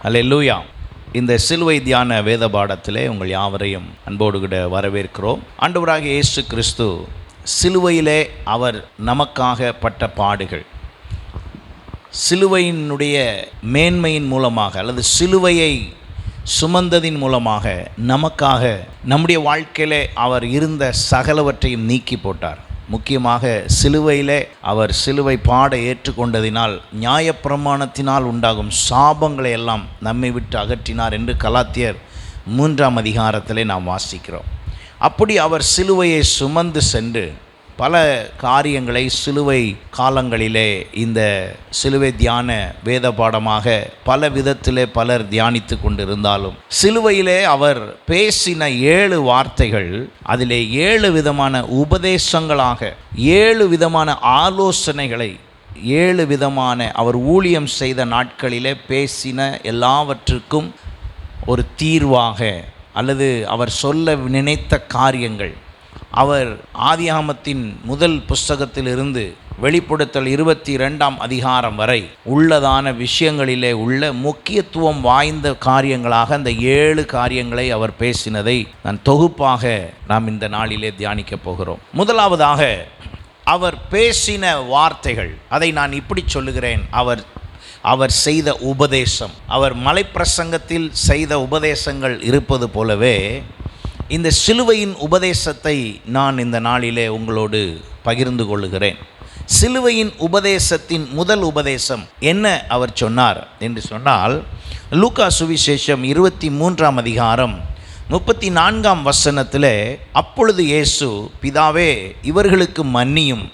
அல்லேலூயா. இந்த சிலுவை தியான வேத பாடத்திலே உங்கள் யாவரையும் அன்போடு கூட வரவேற்கிறோம். ஆண்டவராகிய இயேசு கிறிஸ்து சிலுவையிலே அவர் நமக்காக பட்ட பாடுகள், சிலுவையினுடைய மேன்மையின் மூலமாக அல்லது சிலுவையை சுமந்ததின் மூலமாக நமக்காக நம்முடைய வாழ்க்கையிலே அவர் இருந்த சகலவற்றையும் நீக்கி போட்டார். முக்கியமாக சிலுவையிலே அவர் சிலுவை பாட ஏற்றுக்கொண்டதினால் நியாயப்பிரமாணத்தினால் உண்டாகும் சாபங்களை எல்லாம் நம்மை விட்டு அகற்றினார் என்று கலாத்தியர் 3ஆம் அதிகாரத்திலே நாம் வாசிக்கிறோம். அப்படி அவர் சிலுவையை சுமந்து சென்று பல காரியங்களை சிலுவை காலங்களிலே இந்த சிலுவை தியான வேத பாடமாக பல விதத்திலே பலர் தியானித்து கொண்டிருந்தாலும், சிலுவையிலே அவர் பேசின 7 வார்த்தைகள், அதிலே 7 விதமான உபதேசங்களாக 7 விதமான ஆலோசனைகளை 7 விதமான அவர் ஊழியம் செய்த நாட்களிலே பேசின எல்லாவற்றுக்கும் ஒரு தீர்வாக அல்லது அவர் சொல்ல நினைத்த காரியங்கள், அவர் ஆதியாகமத்தின் முதல் புஸ்தகத்திலிருந்து வெளிப்படுத்தல் 22ஆம் அதிகாரம் வரை உள்ளதான விஷயங்களிலே உள்ள முக்கியத்துவம் வாய்ந்த காரியங்களாக அந்த 7 காரியங்களை அவர் பேசினதை நான் தொகுப்பாக நாம் இந்த நாளிலே தியானிக்கப் போகிறோம். முதலாவதாக அவர் பேசின வார்த்தைகள், அதை நான் இப்படி சொல்லுகிறேன், அவர் செய்த உபதேசம். அவர் மலைப்பிரசங்கத்தில் செய்த உபதேசங்கள் இருப்பது போலவே இந்த சிலுவையின் உபதேசத்தை நான் இந்த நாளிலே உங்களோடு பகிர்ந்து கொள்ளுகிறேன். சிலுவையின் உபதேசத்தின் முதல் உபதேசம் என்ன அவர் சொன்னார் என்று சொன்னால், லூக்கா சுவிசேஷம் 23ஆம் அதிகாரம் 34ஆம் வசனத்திலே, அப்பொழுது இயேசு, பிதாவே இவர்களுக்கு மன்னியும்,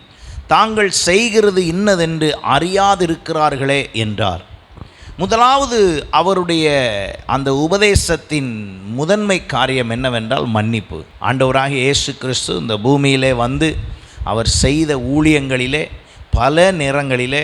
தாங்கள் செய்கிறது இன்னதென்று அறியாதிருக்கிறார்களே என்றார். முதலாவது அவருடைய அந்த உபதேசத்தின் முதன்மை காரியம் என்னவென்றால் மன்னிப்பு. ஆண்டவராகிய இயேசு கிறிஸ்து இந்த பூமியிலே வந்து அவர் செய்த ஊழியங்களிலே பல நேரங்களிலே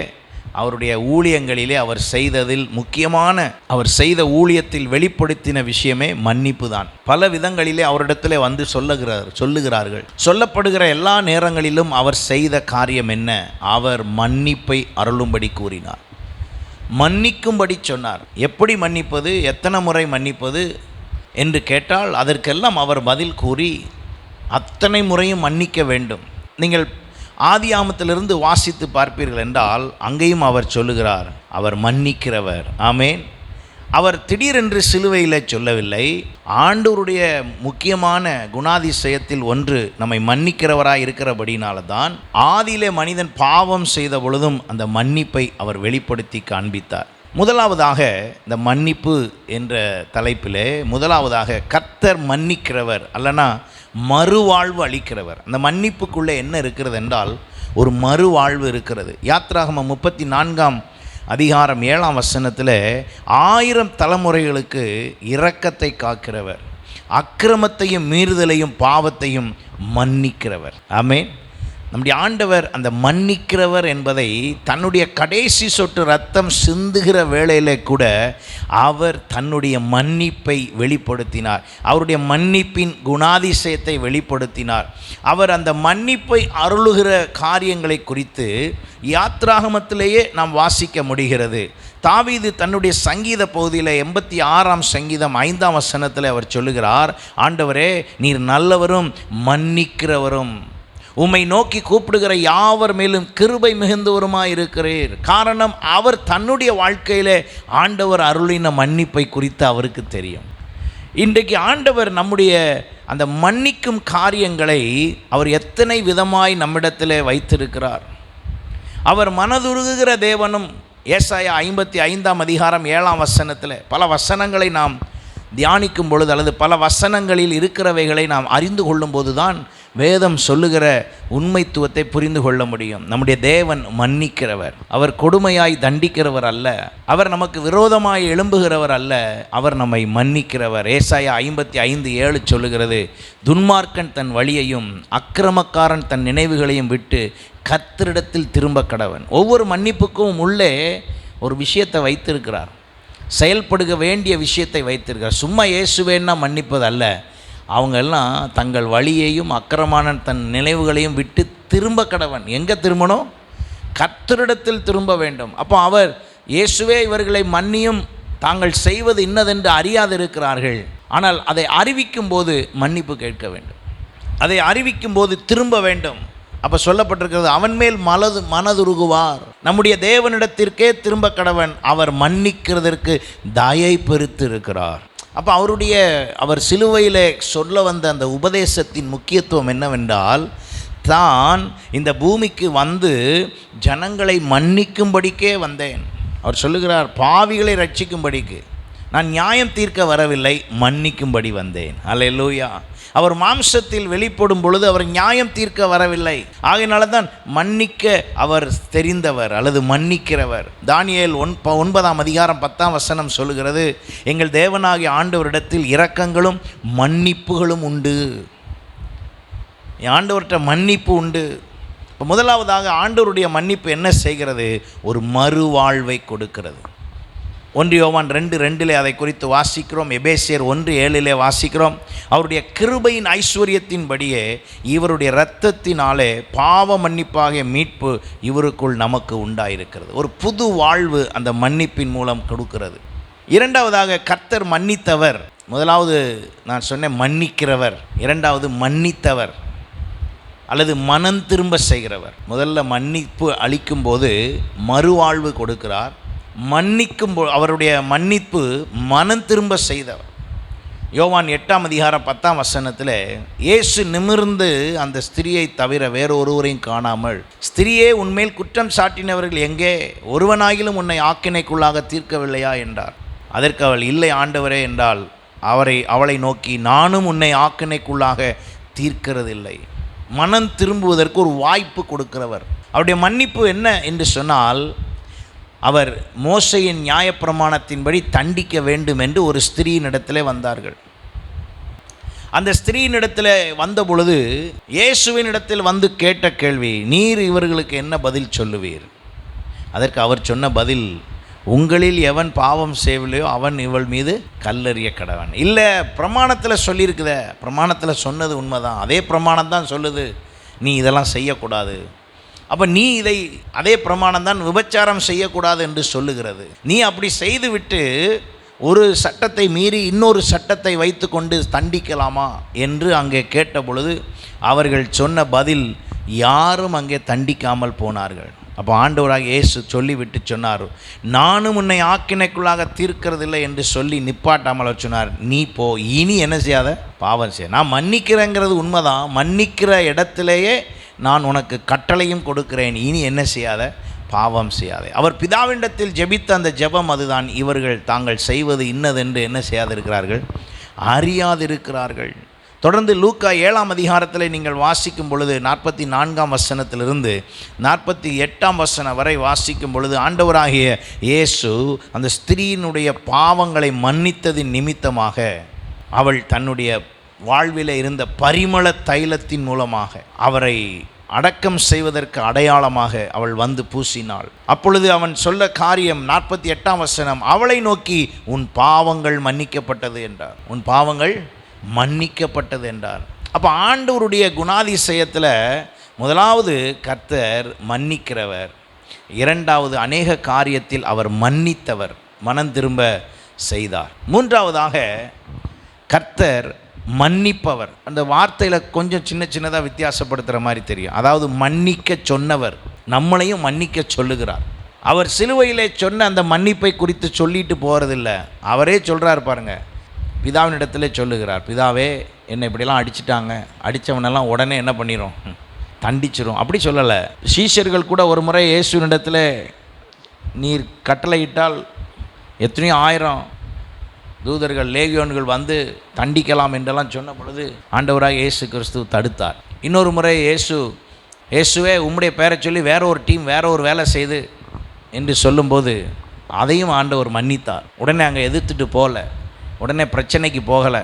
அவருடைய ஊழியங்களிலே அவர் செய்ததில் முக்கியமான அவர் செய்த ஊழியத்தில் வெளிப்படுத்தின விஷயமே மன்னிப்பு தான். பல விதங்களிலே அவரிடத்திலே வந்து சொல்லுகிறார்கள். சொல்லப்படுகிற எல்லா நேரங்களிலும் அவர் செய்த காரியம் என்ன? அவர் மன்னிப்பை அருளும்படி கூறினார், மன்னிக்கும்படி சொன்னார். எப்படி மன்னிப்பது, எத்தனை முறை மன்னிப்பது என்று கேட்டால் அதற்கெல்லாம் அவர் பதில் கூறி அத்தனை முறையும் மன்னிக்க வேண்டும். நீங்கள் ஆதியாகமத்திலிருந்து வாசித்து பார்ப்பீர்கள் என்றால் அங்கேயும் அவர் சொல்லுகிறார், அவர் மன்னிக்கிறவர். ஆமேன். அவர் திடீரென்று சிலுவையில் சொல்லவில்லை. ஆண்டவருடைய முக்கியமான குணாதிசயத்தில் ஒன்று நம்மை மன்னிக்கிறவராய் இருக்கிறபடினால தான் ஆதியிலே மனிதன் பாவம் செய்த பொழுதும் அந்த மன்னிப்பை அவர் வெளிப்படுத்தி காண்பித்தார். முதலாவதாக இந்த மன்னிப்பு என்ற தலைப்பிலே முதலாவதாக கர்த்தர் மன்னிக்கிறவர், அல்லனா மறுவாழ்வு அளிக்கிறவர். அந்த மன்னிப்புக்குள்ளே என்ன இருக்கிறது என்றால் ஒரு மறுவாழ்வு இருக்கிறது. யாத்திராகமம் 34ஆம் அதிகாரம் 7ஆம் வசனத்தில் 1000 தலைமுறைகளுக்கு இரக்கத்தை காக்கிறவர், அக்கிரமத்தையும் மீறுதலையும் பாவத்தையும் மன்னிக்கிறவர். ஆமென். நம்முடைய ஆண்டவர் அந்த மன்னிக்கிறவர் என்பதை தன்னுடைய கடைசி சொட்டு ரத்தம் சிந்துகிற வேளையிலே கூட அவர் தன்னுடைய மன்னிப்பை வெளிப்படுத்தினார். அவருடைய மன்னிப்பின் குணாதிசயத்தை வெளிப்படுத்தினார். அவர் அந்த மன்னிப்பை அருளுகிற காரியங்களை குறித்து யாத்ராகமத்திலேயே நாம் வாசிக்க முடிகிறது. தாவீது தன்னுடைய சங்கீத பகுதியில் 86ஆம் சங்கீதம் 5ஆம் வசனத்தில் அவர் சொல்லுகிறார், ஆண்டவரே நீர் நல்லவரும் மன்னிக்கிறவரும், உம்மை நோக்கி கூப்பிடுகிற யாவர் மேலும் கிருபை மிகுந்தவருமாய் இருக்கிறீர். காரணம், அவர் தன்னுடைய வாழ்க்கையிலே ஆண்டவர் அருளின மன்னிப்பை குறித்து அவருக்கு தெரியும். இன்றைக்கு ஆண்டவர் நம்முடைய அந்த மன்னிக்கும் காரியங்களை அவர் எத்தனை விதமாய் நம்மிடத்திலே வைத்திருக்கிறார். அவர் மனதுருகுகிற தேவனும். ஏசாயா 55ஆம் அதிகாரம் 7ஆம் வசனத்தில் பல வசனங்களை நாம் தியானிக்கும் பொழுது அல்லது பல வசனங்களில் இருக்கிறவைகளை நாம் அறிந்து கொள்ளும் போது தான் வேதம் சொல்லுகிற உண்மைத்துவத்தை புரிந்து கொள்ள முடியும். நம்முடைய தேவன் மன்னிக்கிறவர். அவர் கொடுமையாய் தண்டிக்கிறவர் அல்ல. அவர் நமக்கு விரோதமாய் எழும்புகிறவர் அல்ல. அவர் நம்மை மன்னிக்கிறவர். ஏசாயா 55:7 சொல்லுகிறது, துன்மார்க்கன் தன் வழியையும் அக்கிரமக்காரன் தன் நினைவுகளையும் விட்டு கர்த்தரிடத்தில் திரும்ப கடவன். ஒவ்வொரு மன்னிப்புக்கும் உள்ளே ஒரு விஷயத்தை வைத்திருக்கிறார், செயல்படுக வேண்டிய விஷயத்தை வைத்திருக்கிறார். சும்மா இயேசுவேன்னா மன்னிப்பது அல்ல. அவங்க எல்லாம் தங்கள் வழியையும் அக்கிரமான தன் நினைவுகளையும் விட்டு திரும்ப கடவன். எங்கே திரும்பணும்? கர்த்தரிடத்தில் திரும்ப வேண்டும். அப்போ அவர் இயேசுவே இவர்களை மன்னியும் தாங்கள் செய்வது இன்னதென்று அறியாதிருக்கிறார்கள். ஆனால் அதை அறிவிக்கும் போது மன்னிப்பு கேட்க வேண்டும், அதை அறிவிக்கும் போது திரும்ப வேண்டும். அப்போ சொல்லப்பட்டிருக்கிறது, அவன் மேல் மனதுருகுவார். நம்முடைய தேவனிடத்திற்கே திரும்ப கடவன், அவர் மன்னிக்கிறதற்கு தயை பெருத்து இருக்கிறார். அப்போ அவர் சிலுவையில் சொல்ல வந்த அந்த உபதேசத்தின் முக்கியத்துவம் என்னவென்றால், தான் இந்த பூமிக்கு வந்து ஜனங்களை மன்னிக்கும்படிக்கே வந்தேன். அவர் சொல்லுகிறார், பாவிகளை ரட்சிக்கும்படிக்கு நான் நியாயம் தீர்க்க வரவில்லை, மன்னிக்கும்படி வந்தேன். அல்லேலூயா. அவர் மாம்சத்தில் வெளிப்படும் பொழுது அவர் நியாயம் தீர்க்க வரவில்லை. ஆகையினால தான் மன்னிக்க அவர் தெரிந்தவர் அல்லது மன்னிக்கிறவர். தானியேல் 9:10 சொல்லுகிறது, எங்கள் தேவனாகிய ஆண்டவரிடத்தில் இரக்கங்களும் மன்னிப்புகளும் உண்டு. ஆண்டவர்கிட்ட மன்னிப்பு உண்டு. இப்போ முதலாவதாக ஆண்டவருடைய மன்னிப்பு என்ன செய்கிறது? ஒரு மறுவாழ்வை கொடுக்கிறது. 1 யோவான் 2:2 அதை குறித்து வாசிக்கிறோம். எபேசியர் 1:7 வாசிக்கிறோம். அவருடைய கிருபையின் ஐஸ்வர்யத்தின்படியே இவருடைய இரத்தத்தினாலே பாவ மன்னிப்பாகிய மீட்பு இவருக்குள் நமக்கு உண்டாயிருக்கிறது. ஒரு புது வாழ்வு அந்த மன்னிப்பின் மூலம் கொடுக்கிறது. இரண்டாவதாக, கர்த்தர் மன்னித்தவர். முதலாவது நான் சொன்னேன் மன்னிக்கிறவர், இரண்டாவது மன்னித்தவர் அல்லது மனம் திரும்ப செய்கிறவர். முதல்ல மன்னிப்பு அளிக்கும் போது மறுவாழ்வு கொடுக்கிறார். மன்னிக்கும் அவருடைய மன்னிப்பு மனம் திரும்ப செய்தவர். யோவான் 8:10 இயேசு நிமிர்ந்து அந்த ஸ்திரியை தவிர வேறு ஒருவரையும் காணாமல், ஸ்திரியே உன்மேல் குற்றம் சாட்டினவர்கள் எங்கே? ஒருவனாகிலும் உன்னை ஆக்கினைக்குள்ளாக தீர்க்கவில்லையா என்றார். அதற்கு அவள், இல்லை ஆண்டவரே என்றால் அவளை நோக்கி, நானும் உன்னை ஆக்கினைக்குள்ளாக தீர்க்கிறதில்லை. மனம் திரும்புவதற்கு ஒரு வாய்ப்பு கொடுக்கிறவர். அவருடைய மன்னிப்பு என்ன என்று சொன்னால், அவர் மோசையின் நியாயப்பிரமாணத்தின்படி தண்டிக்க வேண்டும் என்று ஒரு ஸ்திரீனிடத்திலே வந்தார்கள். அந்த ஸ்திரீனிடத்தில் வந்த பொழுது இயேசுவினிடத்தில் வந்து கேட்ட கேள்வி, நீர் இவர்களுக்கு என்ன பதில் சொல்லுவீர்? அதற்கு அவர் சொன்ன பதில், உங்களில் எவன் பாவம் செய்யவில்லையோ அவன் இவள் மீது கல்லெறிய கடவன். இல்லை, பிரமாணத்தில் சொல்லியிருக்குத, பிரமாணத்தில் சொன்னது உண்மைதான், அதே பிரமாணம் தான் சொல்லுது நீ இதெல்லாம் செய்யக்கூடாது. அப்போ நீ அதே பிரமாணம் தான் விபச்சாரம் செய்யக்கூடாது என்று சொல்லுகிறது. நீ அப்படி செய்துவிட்டு ஒரு சட்டத்தை மீறி இன்னொரு சட்டத்தை வைத்து கொண்டு தண்டிக்கலாமா என்று அங்கே கேட்ட பொழுது அவர்கள் சொன்ன பதில், யாரும் அங்கே தண்டிக்காமல் போனார்கள். அப்போ ஆண்டவராக இயேசு சொல்லிவிட்டு சொன்னார், நானும் உன்னை ஆக்கினைக்குள்ளாக தீர்க்கிறதில்லை என்று சொல்லி நிப்பாட்டாமல் சொன்னார், நீ போ, இனி என்ன செய்யாத, பாவம் செய்ய. நான் மன்னிக்கிறேங்கிறது உண்மைதான், மன்னிக்கிற இடத்திலேயே நான் உனக்கு கட்டளையும் கொடுக்கிறேன், இனி என்ன செய்யாத, பாவம் செய்யாதே. அவர் பிதாவினிடத்தில் ஜெபித்த அந்த ஜெபம் அதுதான். இவர்கள் தாங்கள் செய்வது இன்னதென்று என்ன செய்யாதிருக்கிறார்கள், அறியாதிருக்கிறார்கள். தொடர்ந்து லூக்கா 7 நீங்கள் வாசிக்கும் பொழுது 44 48 வரை வாசிக்கும் பொழுது ஆண்டவராகிய இயேசு அந்த ஸ்திரீயினுடைய பாவங்களை மன்னித்ததின் நிமித்தமாக அவள் தன்னுடைய வாழ்வில் இருந்த பரிமள தைலத்தின் மூலமாக அவரை அடக்கம் செய்வதற்கு அடையாளமாக அவள் வந்து பூசினாள். அப்பொழுது அவன் சொல்ல காரியம் 48 அவளை நோக்கி, உன் பாவங்கள் மன்னிக்கப்பட்டது என்றார். உன் பாவங்கள் மன்னிக்கப்பட்டது என்றார். அப்போ ஆண்டவருடைய குணாதிசயத்தில் முதலாவது கர்த்தர் மன்னிக்கிறவர், இரண்டாவது அநேக காரியத்தில் அவர் மன்னித்தவர், மனம் திரும்ப செய்தார். மூன்றாவதாக கர்த்தர் மன்னிப்பவர். அந்த வார்த்தையில் கொஞ்சம் சின்னதாக வித்தியாசப்படுத்துகிற மாதிரி தெரியும். அதாவது மன்னிக்க சொன்னவர் நம்மளையும் மன்னிக்க சொல்லுகிறார். அவர் சிலுவையிலே சொன்ன அந்த மன்னிப்பை குறித்து சொல்லிட்டு போகிறதில்ல, அவரே சொல்கிறார் பாருங்க, பிதாவினிடத்திலே சொல்லுகிறார், பிதாவே என்னை இப்படிலாம் அடிச்சிட்டாங்க, அடித்தவனெல்லாம் உடனே என்ன பண்ணிடும், தண்டிச்சிரும். அப்படி சொல்லலை. சீஷர்கள் கூட ஒரு முறை இயேசுவினிடத்தில் நீர் கட்டளையிட்டால் எத்தனையோ 1000 தூதர்கள் லேகியோன்கள் வந்து தண்டிக்கலாம் என்றெல்லாம் சொன்ன பொழுது ஆண்டவராக இயேசு கிறிஸ்து தடுத்தார். இன்னொரு முறை இயேசுவே உம்முடைய பேரை சொல்லி வேற ஒரு டீம் வேற ஒரு வேலை செய்து என்று சொல்லும்போது அதையும் ஆண்டவர் மன்னித்தார். உடனே அங்கே எதிர்த்துட்டு போகல, உடனே பிரச்சனைக்கு போகலை.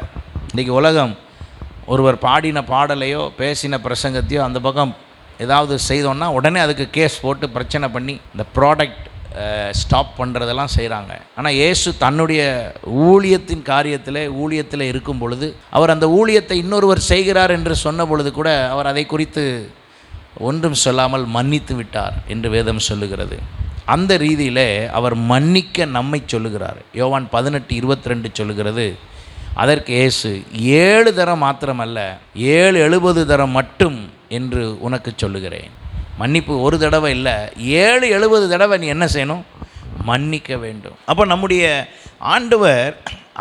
இன்றைக்கி உலகம் ஒருவர் பாடின பாடலையோ பேசின பிரசங்கத்தையோ அந்த பக்கம் ஏதாவது செய்தோன்னா உடனே அதுக்கு கேஸ் போட்டு பிரச்சனை பண்ணி இந்த ப்ராடக்ட் ஸ்டாப் பண்ணுறதெல்லாம் செய்கிறாங்க. ஆனால் இயேசு தன்னுடைய ஊழியத்தில் இருக்கும் பொழுது அவர் அந்த ஊழியத்தை இன்னொருவர் செய்கிறார் என்று சொன்ன பொழுது கூட அவர் அதை குறித்து ஒன்றும் சொல்லாமல் மன்னித்து விட்டார் என்று வேதம் சொல்லுகிறது. அந்த ரீதியில் அவர் மன்னிக்க நம்மை சொல்லுகிறார். யோவான் 18:22 சொல்லுகிறது, அதற்கு இயேசு 7 தரம் மாத்திரமல்ல 770 தரம் மட்டும் என்று உனக்கு சொல்லுகிறேன். மன்னிப்பு ஒரு தடவை இல்லை, 770 தடவை நீ என்ன செய்யணும்? மன்னிக்க வேண்டும். அப்போ நம்முடைய ஆண்டவர்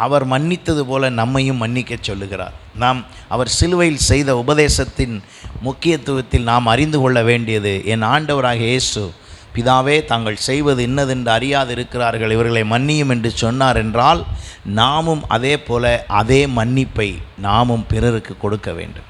அவர் மன்னித்தது போல நம்மையும் மன்னிக்க சொல்லுகிறார். நாம் அவர் சிலுவையில் செய்த உபதேசத்தின் முக்கியத்துவத்தில் நாம் அறிந்து கொள்ள வேண்டியது, என் ஆண்டவராகிய இயேசு பிதாவே தாங்கள் செய்வது இன்னதென்று அறியாது இருக்கிறார்கள், இவர்களை மன்னியும் என்று சொன்னார் என்றால் நாமும் அதே போல அதே மன்னிப்பை நாமும் பிறருக்கு கொடுக்க வேண்டும்.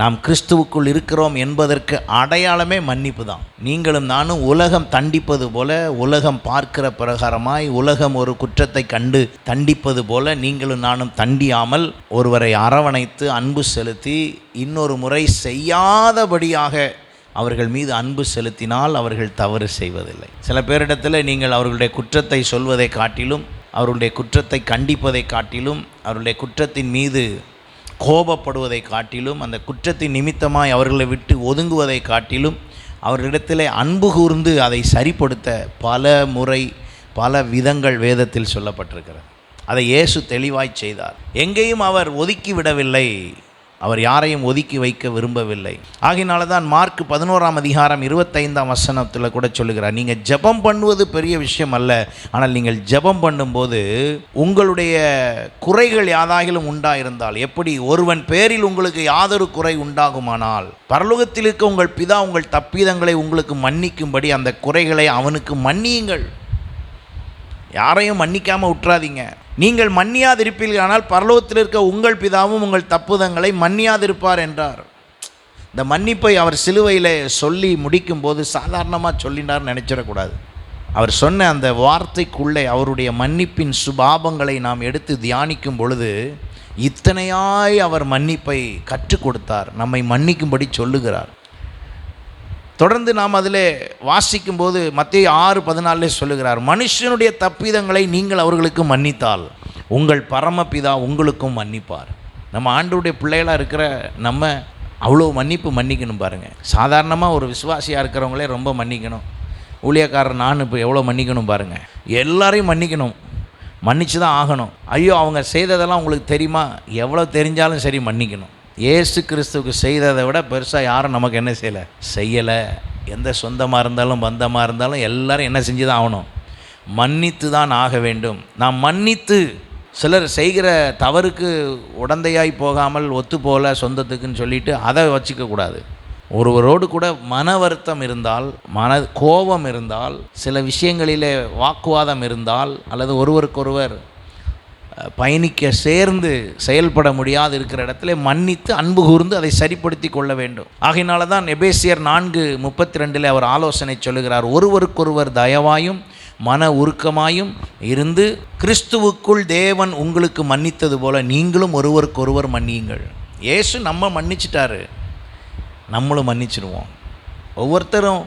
நாம் கிறிஸ்துவுக்குள் இருக்கிறோம் என்பதற்கு அடையாளமே மன்னிப்பு தான். நீங்களும் நானும் உலகம் தண்டிப்பது போல, உலகம் பார்க்கிற பிரகாரமாய் உலகம் ஒரு குற்றத்தை கண்டு தண்டிப்பது போல நீங்களும் நானும் தண்டியாமல் ஒருவரை அரவணைத்து அன்பு செலுத்தி இன்னொரு முறை செய்யாதபடியாக அவர்கள் மீது அன்பு செலுத்தினால் அவர்கள் தவறு செய்வதில்லை. சில பேரிடத்தில் நீங்கள் அவர்களுடைய குற்றத்தை சொல்வதை காட்டிலும், அவர்களுடைய குற்றத்தை கண்டிப்பதை காட்டிலும், அவர்களுடைய குற்றத்தின் மீது கோபப்படுவதை காட்டிலும், அந்த குற்றத்தின் நிமித்தமாய் அவர்களை விட்டு ஒதுங்குவதை காட்டிலும் அவர்களிடத்திலே அன்பு கூர்ந்து அதை சரிப்படுத்த பல முறை பல விதங்கள் வேதத்தில் சொல்லப்பட்டிருக்கிறது. அதை இயேசு தெளிவாய் செய்தார். எங்கேயும் அவர் ஒதுக்கி விடவில்லை, அவர் யாரையும் ஒதுக்கி வைக்க விரும்பவில்லை. ஆகையினால தான் மார்க் 11:25 கூட சொல்லுகிறார், நீங்கள் ஜெபம் பண்ணுவது பெரிய விஷயம் அல்ல, ஆனால் நீங்கள் ஜெபம் பண்ணும்போது உங்களுடைய குறைகள் யாதாகிலும் உண்டாயிருந்தால், எப்படி ஒருவன் பேரில் உங்களுக்கு யாதொரு குறை உண்டாகுமானால் பரலோகத்தில் இருக்க உங்கள் பிதா உங்கள் தப்பீதங்களை உங்களுக்கு மன்னிக்கும்படி அந்த குறைகளை அவனுக்கு மன்னியுங்கள். யாரையும் மன்னிக்காமல் விட்டுறாதீங்க. நீங்கள் மன்னியாதிருப்பீர்கள், ஆனால் பரலோகத்தில் இருக்க உங்கள் பிதாவும் உங்கள் தப்புதங்களை மன்னியாதிருப்பார் என்றார். இந்த மன்னிப்பை அவர் சிலுவையில் சொல்லி முடிக்கும்போது சாதாரணமாக சொல்லினார்னு நினச்சிடக்கூடாது. அவர் சொன்ன அந்த வார்த்தைக்குள்ளே அவருடைய மன்னிப்பின் சுபாவங்களை நாம் எடுத்து தியானிக்கும் பொழுது இத்தனையாய் அவர் மன்னிப்பை கற்றுக் கொடுத்தார், நம்மை மன்னிக்கும்படி சொல்லுகிறார். தொடர்ந்து நாம் அதில் வாசிக்கும்போது மத்தேயு 6:14 சொல்லுகிறார், மனுஷனுடைய தப்பிதங்களை நீங்கள் அவர்களுக்கு மன்னித்தால் உங்கள் பரமபிதா உங்களுக்கும் மன்னிப்பார். நம்ம ஆண்டவருடைய பிள்ளைகளாக இருக்கிற நம்ம அவ்வளோ மன்னிப்பு மன்னிக்கணும் பாருங்கள். சாதாரணமாக ஒரு விசுவாசியாக இருக்கிறவங்களே ரொம்ப மன்னிக்கணும். ஊழியக்காரர் நான் இப்போ எவ்வளோ மன்னிக்கணும் பாருங்கள். எல்லாரையும் மன்னிக்கணும், மன்னிச்சு தான் ஆகணும். ஐயோ அவங்க செய்ததெல்லாம் உங்களுக்கு தெரியுமா? எவ்வளோ தெரிஞ்சாலும் சரி மன்னிக்கணும். இயேசு கிறிஸ்துவுக்கு செய்ததை விட பெருசாக யாரும் நமக்கு என்ன செய்யலை. எந்த சொந்தமாக இருந்தாலும் பந்தமாக இருந்தாலும் எல்லாரும் என்ன செஞ்சு தான் ஆகணும்? மன்னித்து தான் ஆக வேண்டும். நாம் மன்னித்து, சிலர் செய்கிற தவறுக்கு உடந்தையாய் போகாமல் ஒத்து போல சொந்தத்துக்குன்னு சொல்லிட்டு அதை வச்சுக்கக்கூடாது. ஒருவரோடு கூட மன வருத்தம் இருந்தால், கோபம் இருந்தால், சில விஷயங்களிலே வாக்குவாதம் இருந்தால், அல்லது ஒருவருக்கொருவர் பயணிக்க சேர்ந்து செயல்பட முடியாது இருக்கிற இடத்துல மன்னித்து அன்பு கூர்ந்து அதை சரிப்படுத்தி கொள்ள வேண்டும். ஆகையினால தான் எபேசியர் 4:32 அவர் ஆலோசனை சொல்லுகிறார், ஒருவருக்கொருவர் தயவாயும் மன உருக்கமாயும் இருந்து கிறிஸ்துவுக்குள் தேவன் உங்களுக்கு மன்னித்தது போல நீங்களும் ஒருவருக்கொருவர் மன்னியுங்கள். இயேசு நம்ம மன்னிச்சிட்டாரு, நம்மளும் மன்னிச்சிடுவோம். ஒவ்வொருத்தரும்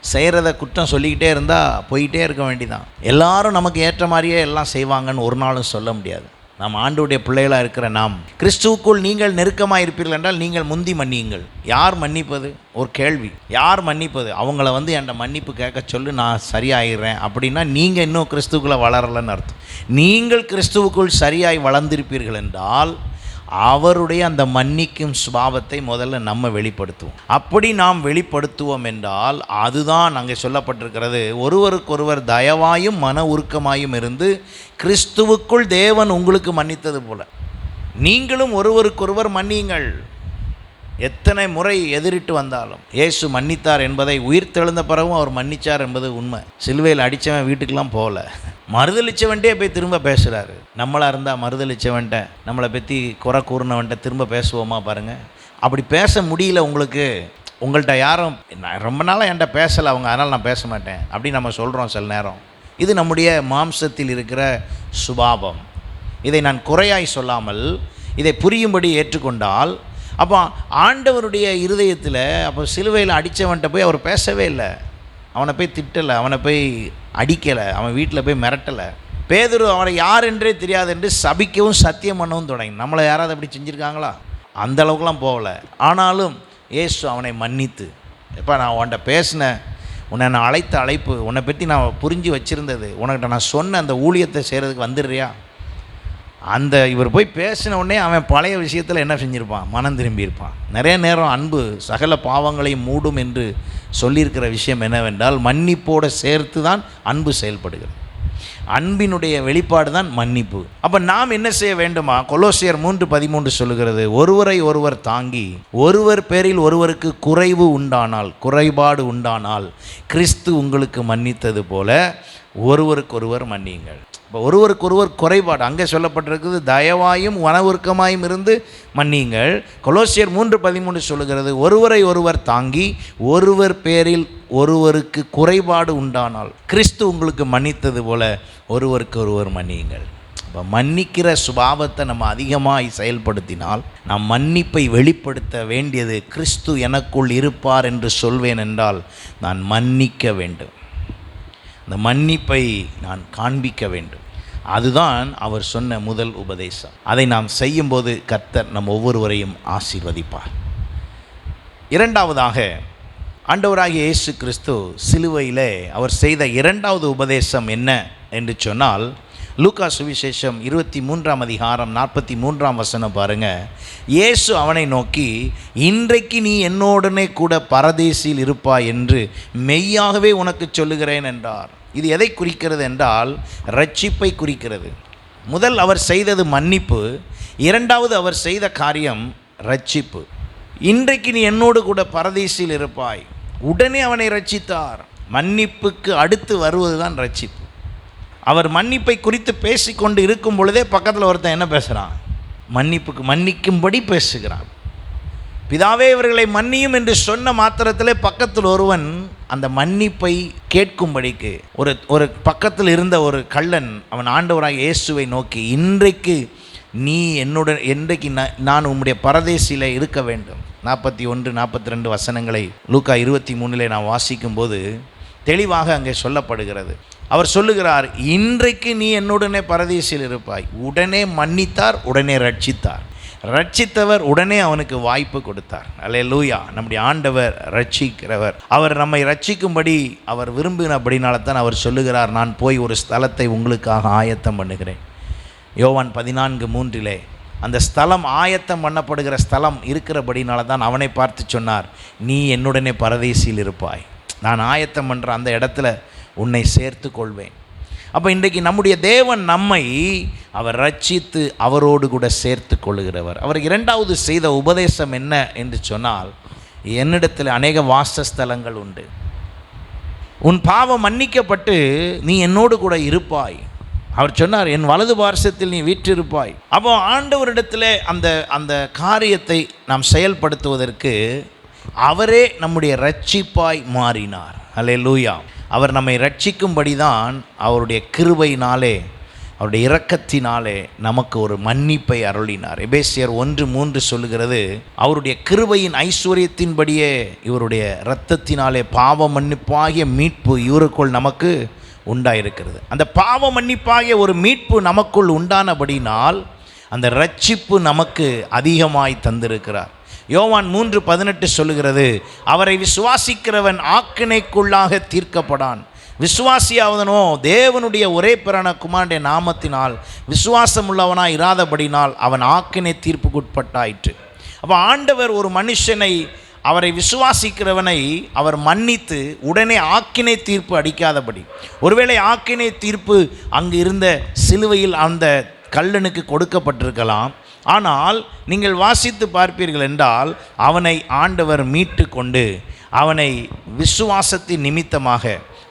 செய்கிறத குற்றம் சொல்லிக்கிட்டே இருந்தால் போயிட்டே இருக்க வேண்டிதான். எல்லாரும் நமக்கு ஏற்ற மாதிரியே எல்லாம் செய்வாங்கன்னு ஒரு நாளும் சொல்ல முடியாது. நாம் ஆண்டவருடைய பிள்ளைகளாக இருக்கிற நாம் கிறிஸ்துவுக்குள் நீங்கள் நெருக்கமாக இருப்பீர்கள் என்றால் நீங்கள் முந்தி மன்னியுங்கள். யார் மன்னிப்பது? ஒரு கேள்வி. யார் மன்னிப்பது? அவங்கள என்கிட்ட மன்னிப்பு கேட்க சொல்லு, நான் சரியாகிறேன் அப்படின்னா நீங்கள் இன்னும் கிறிஸ்துவுக்குள்ளே வளரலைன்னு அர்த்தம். நீங்கள் கிறிஸ்துவுக்குள் சரியாய் வளர்ந்திருப்பீர்கள் என்றால் அவருடைய அந்த மன்னிக்கும் சுபாவத்தை முதல்ல நம்ம வெளிப்படுத்துவோம். அப்படி நாம் வெளிப்படுத்துவோம் என்றால் அதுதான் அங்கே சொல்லப்பட்டிருக்கிறது, ஒருவருக்கொருவர் தயவாயும் மன உருக்கமாயும் இருந்து கிறிஸ்துவுக்குள் தேவன் உங்களுக்கு மன்னித்தது போல நீங்களும் ஒருவருக்கொருவர் மன்னியுங்கள். எத்தனை முறை எதிரிட்டு வந்தாலும் இயேசு மன்னித்தார் என்பதை உயிர்த்தெழுந்த பிறகும் அவர் மன்னித்தார் என்பது உண்மை. சிலுவையில் அடித்தவன் வீட்டுக்கெல்லாம் போகல, மறுதளிச்சவன்ட்டே போய் திரும்ப பேசுகிறாரு. நம்மளாக இருந்தால் மறுதளிச்சவன்ட்ட, நம்மளை பற்றி குறை கூறினவன்ட்ட திரும்ப பேசுவோமா பாருங்கள். அப்படி பேச முடியல உங்கள்கிட்ட யாரும் நான் ரொம்ப நாளாக என்கிட்ட பேசலை அவங்க, அதனால் நான் பேச மாட்டேன் அப்படி நம்ம சொல்கிறோம் சில நேரம். இது நம்முடைய மாம்சத்தில் இருக்கிற சுபாவம். இதை நான் குறையாய் சொல்லாமல் இதை புரியும்படி ஏற்றுக்கொண்டால், அப்போ ஆண்டவருடைய இருதயத்தில் அப்போ சிலுவையில் அடித்தவன்ட்ட போய் அவர் பேசவே இல்லை, அவனை போய் திட்டலை, அவனை போய் அடிக்கலை, அவன் வீட்டில் போய் மிரட்டலை. பேதுரு அவனை யார் என்றே தெரியாது என்று சபிக்கவும் சத்தியம் பண்ணவும் தொடங்கி. நம்மளை யாராவது அப்படி செஞ்சுருக்காங்களா? அந்த அளவுக்குலாம் போகலை. ஆனாலும் இயேசு அவனை மன்னித்து, எப்போ நான் உன்கிட்ட பேசினேன், உன்னை நான் அழைத்த அழைப்பு, உன்னை பற்றி நான் புரிஞ்சு வச்சுருந்தது, உனக்கிட்ட நான் சொன்ன அந்த ஊழியத்தை செய்கிறதுக்கு வந்துடுறியா? அந்த இவர் போய் பேசின உடனே அவன் பழைய விஷயத்தில் என்ன செஞ்சுருப்பான்? மனம் திரும்பியிருப்பான். நிறைய நேரம் அன்பு சகல பாவங்களையும் மூடும் என்று சொல்லியிருக்கிற விஷயம் என்னவென்றால், மன்னிப்போடு சேர்த்து தான் அன்பு செயல்படுகிறது. அன்பினுடைய வெளிப்பாடு தான் மன்னிப்பு. அப்போ நாம் என்ன செய்ய வேண்டுமா? கொலோசியர் 3:13 சொல்லுகிறது, ஒருவரை ஒருவர் தாங்கி ஒருவர் பேரில் ஒருவருக்கு குறைபாடு உண்டானால் கிறிஸ்து உங்களுக்கு மன்னித்தது போல ஒருவருக்கொருவர் மன்னியுங்கள். இப்போ ஒருவருக்கொருவர் குறைபாடு அங்கே சொல்லப்பட்டிருக்குது, தயவாயும் வனவுருக்கமாயும் இருந்து மன்னியுங்கள். கொலோசியர் 3:13 சொல்லுகிறது, ஒருவரை ஒருவர் தாங்கி ஒருவர் பேரில் ஒருவருக்கு குறைபாடு உண்டானால் கிறிஸ்து உங்களுக்கு மன்னித்தது போல ஒருவருக்கு ஒருவர் மன்னியுங்கள். இப்போ மன்னிக்கிற சுபாவத்தை நம்ம அதிகமாக செயல்படுத்தினால், நாம் மன்னிப்பை வெளிப்படுத்த வேண்டியது, கிறிஸ்து எனக்குள் இருப்பார் என்று சொல்வேன் என்றால் நான் மன்னிக்க வேண்டும், அந்த மன்னிப்பை நான் காண்பிக்க வேண்டும். அதுதான் அவர் சொன்ன முதல் உபதேசம். அதை நாம் செய்யும்போது கர்த்தர் நம் ஒவ்வொருவரையும் ஆசீர்வதிப்பார். இரண்டாவதாக, ஆண்டவராகிய இயேசு கிறிஸ்து சிலுவையிலே அவர் செய்த இரண்டாவது உபதேசம் என்ன என்று சொன்னால், லூக்கா சுவிசேஷம் 23:43 பாருங்கள். இயேசு அவனை நோக்கி, இன்றைக்கு நீ என்னோடனே கூட பரதேசில் இருப்பாய் என்று மெய்யாகவே உனக்கு சொல்லுகிறேன் என்றார். இது எதை குறிக்கிறது என்றால், இரட்சிப்பை குறிக்கிறது. முதல் அவர் செய்தது மன்னிப்பு, இரண்டாவது அவர் செய்த காரியம் இரட்சிப்பு. இன்றைக்கு நீ என்னோடு கூட பரதேசில் இருப்பாய். உடனே அவனை இரட்சித்தார். மன்னிப்புக்கு அடுத்து வருவது தான் இரட்சிப்பு. அவர் மன்னிப்பை குறித்து பேசிக்கொண்டு இருக்கும் பொழுதே பக்கத்தில் ஒருத்தன் என்ன பேசுகிறான்? மன்னிக்கும்படி பேசுகிறான். பிதாவே இவர்களை மன்னியும் என்று சொன்ன மாத்திரத்திலே பக்கத்தில் ஒருவன் அந்த மன்னிப்பை கேட்கும்படிக்கு, ஒரு பக்கத்தில் இருந்த ஒரு கள்ளன் அவன் ஆண்டவராக இயேசுவை நோக்கி, இன்றைக்கு நீ என்னுடன், இன்றைக்கு நான் உம்முடைய பரதேசியில் இருக்க வேண்டும். 41-42 வசனங்களை லூக்கா 23 நான் வாசிக்கும்போது தெளிவாக அங்கே சொல்லப்படுகிறது. அவர் சொல்லுகிறார், இன்றைக்கு நீ என்னுடனே பரதேசில் இருப்பாய். உடனே மன்னித்தார், உடனே ரட்சித்தார். ரட்சித்தவர் உடனே அவனுக்கு வாய்ப்பு கொடுத்தார். அல்லேலூயா! நம்முடைய ஆண்டவர் ரட்சிக்கிறவர். அவர் நம்மை ரட்சிக்கும்படி அவர் விரும்பினபடினால தான் அவர் சொல்லுகிறார், நான் போய் ஒரு ஸ்தலத்தை உங்களுக்காக ஆயத்தம் பண்ணுகிறேன். யோவான் 14:3 அந்த ஸ்தலம் ஆயத்தம் பண்ணப்படுகிற ஸ்தலம் இருக்கிறபடினால தான் அவனை பார்த்து சொன்னார், நீ என்னுடனே பரதேசில் இருப்பாய். நான் ஆயத்தம் பண்ணுற அந்த இடத்துல உன்னை சேர்த்து கொள்வேன். அப்போ இன்றைக்கு நம்முடைய தேவன் நம்மை அவர் ரட்சித்து அவரோடு கூட சேர்த்து கொள்ளுகிறவர். அவர் இரண்டாவது செய்த உபதேசம் என்ன என்று சொன்னால், என்னிடத்தில் அநேக வாசஸ்தலங்கள் உண்டு, உன் பாவம் மன்னிக்கப்பட்டு நீ என்னோடு கூட இருப்பாய். அவர் சொன்னார், என் வலது பார்சத்தில் நீ வீற்றிருப்பாய். அப்போ ஆண்டவரிடத்தில் அந்த காரியத்தை நாம் செயல்படுத்துவதற்கு அவரே நம்முடைய ரட்சிப்பாய் மாறினார். அல்லேலூயா! அவர் நம்மை ரட்சிக்கும்படி தான் அவருடைய கிருபையினாலே, அவருடைய இரக்கத்தினாலே நமக்கு ஒரு மன்னிப்பை அருளினார். எபேசியர் 1:3 சொல்லுகிறது, அவருடைய கிருபையின் ஐஸ்வர்யத்தின்படியே இவருடைய இரத்தத்தினாலே பாவ மன்னிப்பாகிய மீட்பு இவருக்குள் நமக்கு உண்டாயிருக்கிறது. அந்த பாவ மன்னிப்பாகிய ஒரு மீட்பு நமக்குள் உண்டானபடினால் அந்த இரட்சிப்பு நமக்கு அதிகமாய் தந்திருக்கிறார். யோவான் 3:18 சொல்லுகிறது, அவரை விசுவாசிக்கிறவன் ஆக்கினைக்குள்ளாக தீர்க்கப்படான். விசுவாசியாவதனோ தேவனுடைய ஒரே பிரான குமாரனுடைய நாமத்தினால் விசுவாசம் உள்ளவனாய் இராதபடினால் அவன் ஆக்கினை தீர்ப்புக்குட்பட்டாயிற்று. அப்போ ஆண்டவர் ஒரு மனுஷனை, அவரை விசுவாசிக்கிறவனை அவர் மன்னித்து உடனே ஆக்கினை தீர்ப்பு அடிக்காதபடி, ஒருவேளை ஆக்கினை தீர்ப்பு அங்கு இருந்த சிலுவையில் அந்த கள்ளனுக்கு கொடுக்கப்பட்டிருக்கலாம். ஆனால் நீங்கள் வாசித்து பார்ப்பீர்கள் என்றால் அவனை ஆண்டவர் மீட்டு கொண்டு அவனை விசுவாசத்தின் நிமித்தமாக,